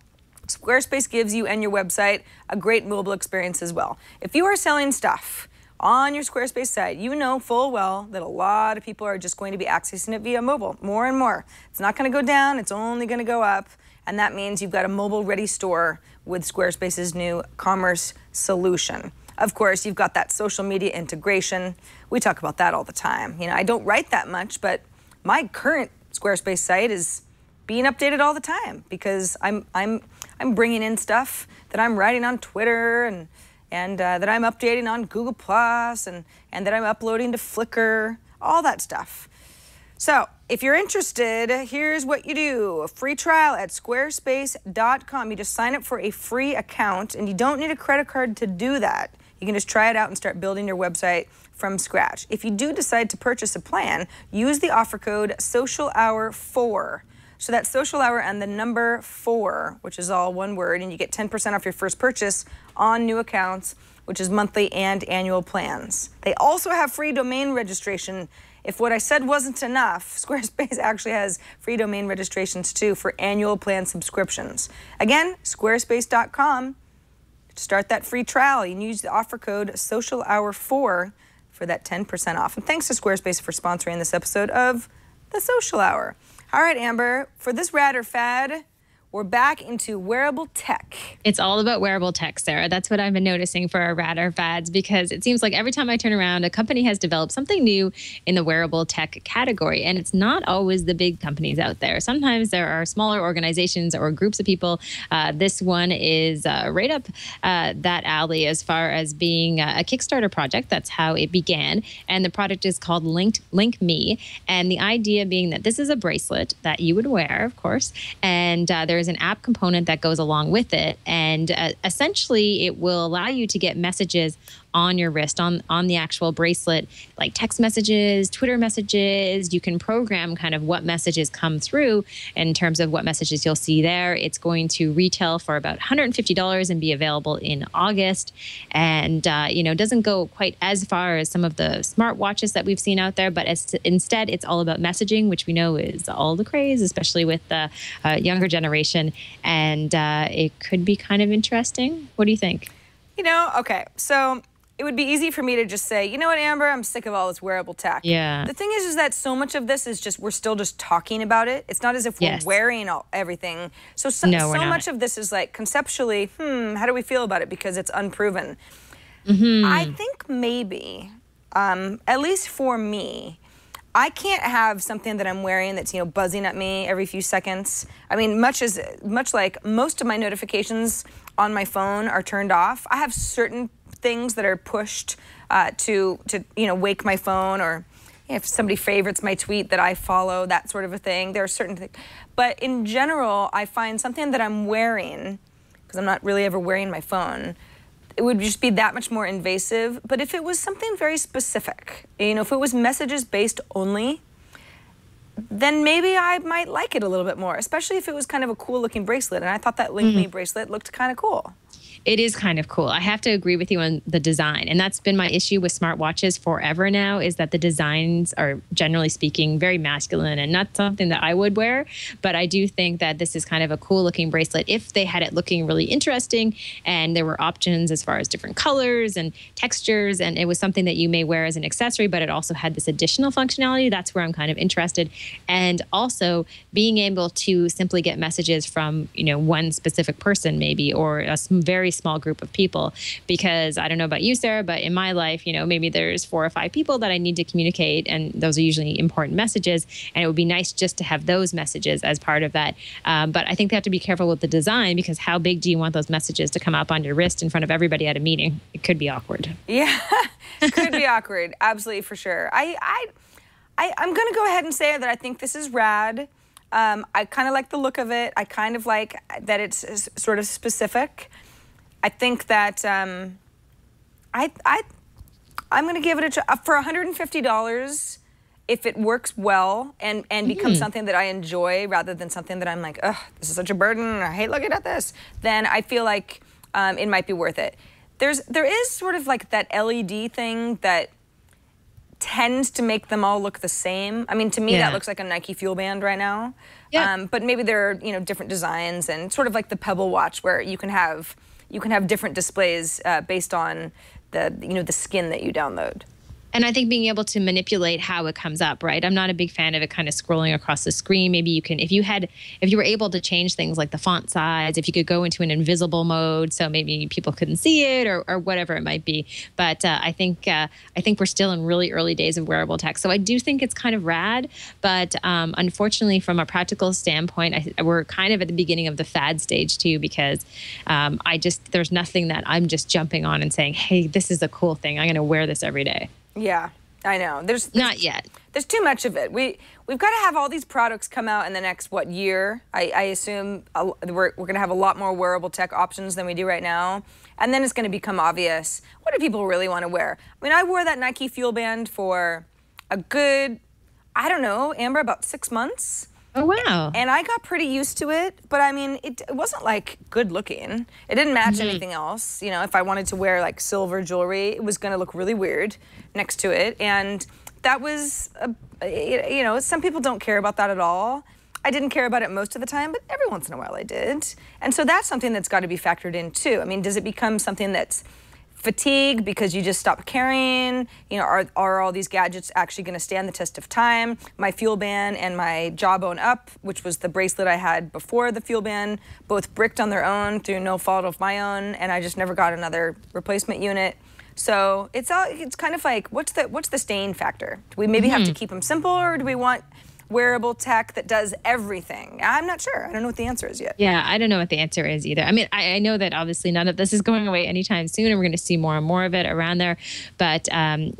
Squarespace gives you and your website a great mobile experience as well. If you are selling stuff on your Squarespace site, you know full well that a lot of people are just going to be accessing it via mobile more and more. It's not going to go down, it's only going to go up. And that means you've got a mobile-ready store with Squarespace's new commerce solution. Of course, you've got that social media integration. We talk about that all the time. You know, I don't write that much, but my current Squarespace site is being updated all the time because I'm bringing in stuff that I'm writing on Twitter and that I'm updating on Google+, and that I'm uploading to Flickr, all that stuff. So if you're interested, here's what you do. A free trial at squarespace.com. You just sign up for a free account, and you don't need a credit card to do that. You can just try it out and start building your website from scratch. If you do decide to purchase a plan, use the offer code SOCIALHOUR4. So that's social hour and the number 4, which is all one word, and you get 10% off your first purchase on new accounts, which is monthly and annual plans. They also have free domain registration. If what I said wasn't enough, Squarespace actually has free domain registrations too for annual plan subscriptions. Again, squarespace.com. To start that free trial, you can use the offer code SOCIALHOUR4 for that 10% off. And thanks to Squarespace for sponsoring this episode of The Social Hour. All right, Amber, for this Rad or Fad, we're back into wearable tech. It's all about wearable tech, Sarah. That's what I've been noticing for our Rad or Fads, because it seems like every time I turn around, a company has developed something new in the wearable tech category. And it's not always the big companies out there. Sometimes there are smaller organizations or groups of people. This one is right up that alley as far as being a Kickstarter project. That's how it began. And the product is called Link Me. And the idea being that this is a bracelet that you would wear, of course. And there's an app component that goes along with it. And essentially, it will allow you to get messages on your wrist, on the actual bracelet, like text messages, Twitter messages. You can program kind of what messages come through in terms of what messages you'll see there. It's going to retail for about $150 and be available in August. And, you know, doesn't go quite as far as some of the smartwatches that we've seen out there, but instead it's all about messaging, which we know is all the craze, especially with the younger generation. And it could be kind of interesting. What do you think? You know, okay, so it would be easy for me to just say, you know what, Amber, I'm sick of all this wearable tech. Yeah. The thing is that so much of this is just, we're still just talking about it. It's not as if we're wearing everything. So much of this is like conceptually, how do we feel about it? Because it's unproven. I think maybe, at least for me, I can't have something that I'm wearing that's, you know, buzzing at me every few seconds. I mean, much like most of my notifications on my phone are turned off. I have certain things that are pushed to wake my phone, or if somebody favorites my tweet that I follow, that sort of a thing. There are certain things. But in general, I find something that I'm wearing, because I'm not really ever wearing my phone, it would just be that much more invasive. But if it was something very specific, if it was messages based only, then maybe I might like it a little bit more, especially if it was kind of a cool looking bracelet. And I thought that Link Me bracelet looked kind of cool. It is kind of cool. I have to agree with you on the design. And that's been my issue with smartwatches forever now, is that the designs are, generally speaking, very masculine and not something that I would wear. But I do think that this is kind of a cool looking bracelet if they had it looking really interesting and there were options as far as different colors and textures, and it was something that you may wear as an accessory, but it also had this additional functionality. That's where I'm kind of interested. And also being able to simply get messages from, one specific person maybe, or a very small group of people, because I don't know about you, Sarah, but in my life, maybe there's 4 or 5 people that I need to communicate, and those are usually important messages, and it would be nice just to have those messages as part of that. But I think they have to be careful with the design, because how big do you want those messages to come up on your wrist in front of everybody at a meeting? It could be awkward. Yeah, it could be awkward. Absolutely, for sure. I'm going to go ahead and say that I think this is rad. I kind of like the look of it. I kind of like that it's sort of specific. I think that I'm going to give it for $150 if it works well and becomes something that I enjoy rather than something that I'm like, ugh, this is such a burden, I hate looking at this. Then I feel like it might be worth it. There is sort of like that LED thing that tends to make them all look the same. I mean, to me, that looks like a Nike Fuel Band right now. Yeah. But maybe there are different designs, and sort of like the Pebble watch where you can have different displays based on the skin that you download. And I think being able to manipulate how it comes up, right? I'm not a big fan of it kind of scrolling across the screen. Maybe you can, if you were able to change things like the font size, if you could go into an invisible mode, so maybe people couldn't see it, or whatever it might be. But I think we're still in really early days of wearable tech. So I do think it's kind of rad. But unfortunately, from a practical standpoint, we're kind of at the beginning of the fad stage too, because there's nothing that I'm just jumping on and saying, hey, this is a cool thing, I'm going to wear this every day. Yeah, I know. There's not yet. There's too much of it. We've got to have all these products come out in the next year. I assume we're going to have a lot more wearable tech options than we do right now, and then it's going to become obvious. What do people really want to wear? I mean, I wore that Nike Fuel Band for a good, I don't know, Amber, about 6 months. Oh, wow. And I got pretty used to it, but I mean, it wasn't like good looking. It didn't match anything else. If I wanted to wear like silver jewelry, it was going to look really weird next to it. And that was, some people don't care about that at all. I didn't care about it most of the time, but every once in a while I did. And so that's something that's got to be factored in too. I mean, does it become something that's fatigue because you just stop carrying? Are all these gadgets actually going to stand the test of time? My Fuel Band and my Jawbone Up, which was the bracelet I had before the Fuel Band, both bricked on their own through no fault of my own, and I just never got another replacement unit. So it's kind of like, what's the staying factor? Do we maybe have to keep them simple, or do we want wearable tech that does everything? I'm not sure. I don't know what the answer is yet. Yeah, I don't know what the answer is either. I mean, I know that obviously none of this is going away anytime soon, and we're going to see more and more of it around there. But I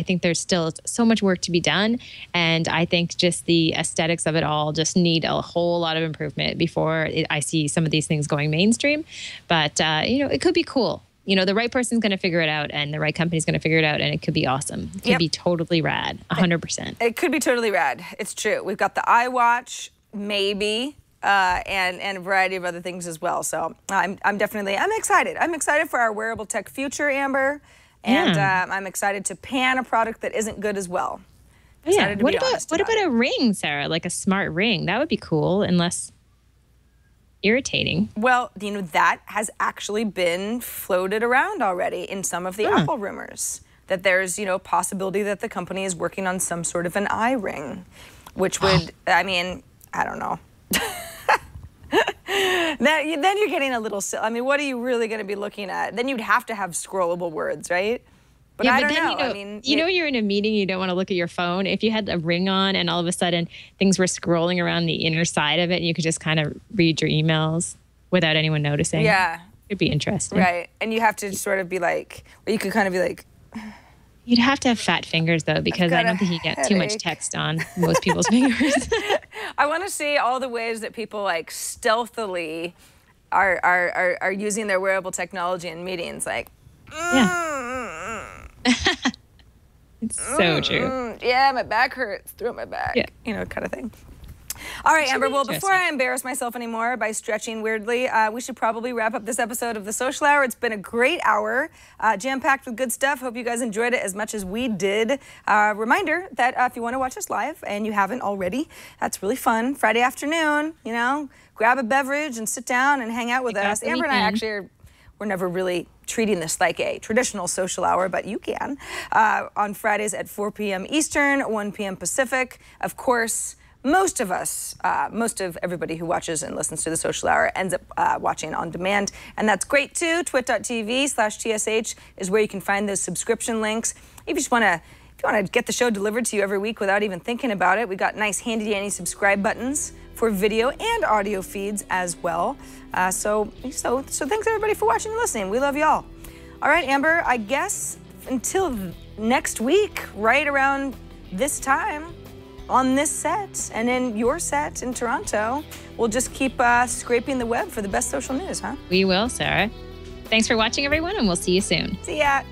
think there's still so much work to be done, and I think just the aesthetics of it all just need a whole lot of improvement before I see some of these things going mainstream. But it could be cool. The right person's going to figure it out, and the right company's going to figure it out, and it could be awesome. It could be totally rad, 100%. It could be totally rad. It's true. We've got the iWatch, maybe, and a variety of other things as well. So I'm excited. I'm excited for our wearable tech future, Amber, and I'm excited to pan a product that isn't good as well. Yeah. What about a ring, Sarah? Like a smart ring? That would be cool, unless irritating. Well, that has actually been floated around already in some of the Apple rumors, that there's, possibility that the company is working on some sort of an eye ring, which would, I don't know. Then you're getting a little silly. I mean, what are you really going to be looking at? Then you'd have to have scrollable words, right? But I don't know. You're in a meeting, you don't want to look at your phone. If you had a ring on and all of a sudden things were scrolling around the inner side of it, and you could just kind of read your emails without anyone noticing. Yeah. It'd be interesting. Right. And you have to sort of be like, or you could kind of be like, You'd have to have fat fingers, though, because I don't think you get too much text on most people's fingers. I want to see all the ways that people like stealthily are using their wearable technology in meetings. Like, It's so true. Yeah, my back hurts. Throw my back. Yeah. You know, kind of thing. All right, Amber. Well, before I embarrass myself anymore by stretching weirdly, we should probably wrap up this episode of The Social Hour. It's been a great hour, jam-packed with good stuff. Hope you guys enjoyed it as much as we did. Reminder that if you want to watch us live and you haven't already, that's really fun. Friday afternoon, you know, grab a beverage and sit down and hang out with us. Amber and I actually we're never really treating this like a traditional social hour, but you can. On Fridays at 4 p.m. Eastern, 1 p.m. Pacific. Of course, most of everybody who watches and listens to The Social Hour ends up watching on demand, and that's great too. twit.tv/TSH is where you can find those subscription links. If you just want to get the show delivered to you every week without even thinking about it, we got nice handy-dandy subscribe buttons for video and audio feeds as well. So thanks everybody for watching and listening. We love y'all. All right, Amber, I guess until next week, right around this time, on this set and in your set in Toronto, we'll just keep scraping the web for the best social news, huh? We will, Sarah. Thanks for watching, everyone, and we'll see you soon. See ya.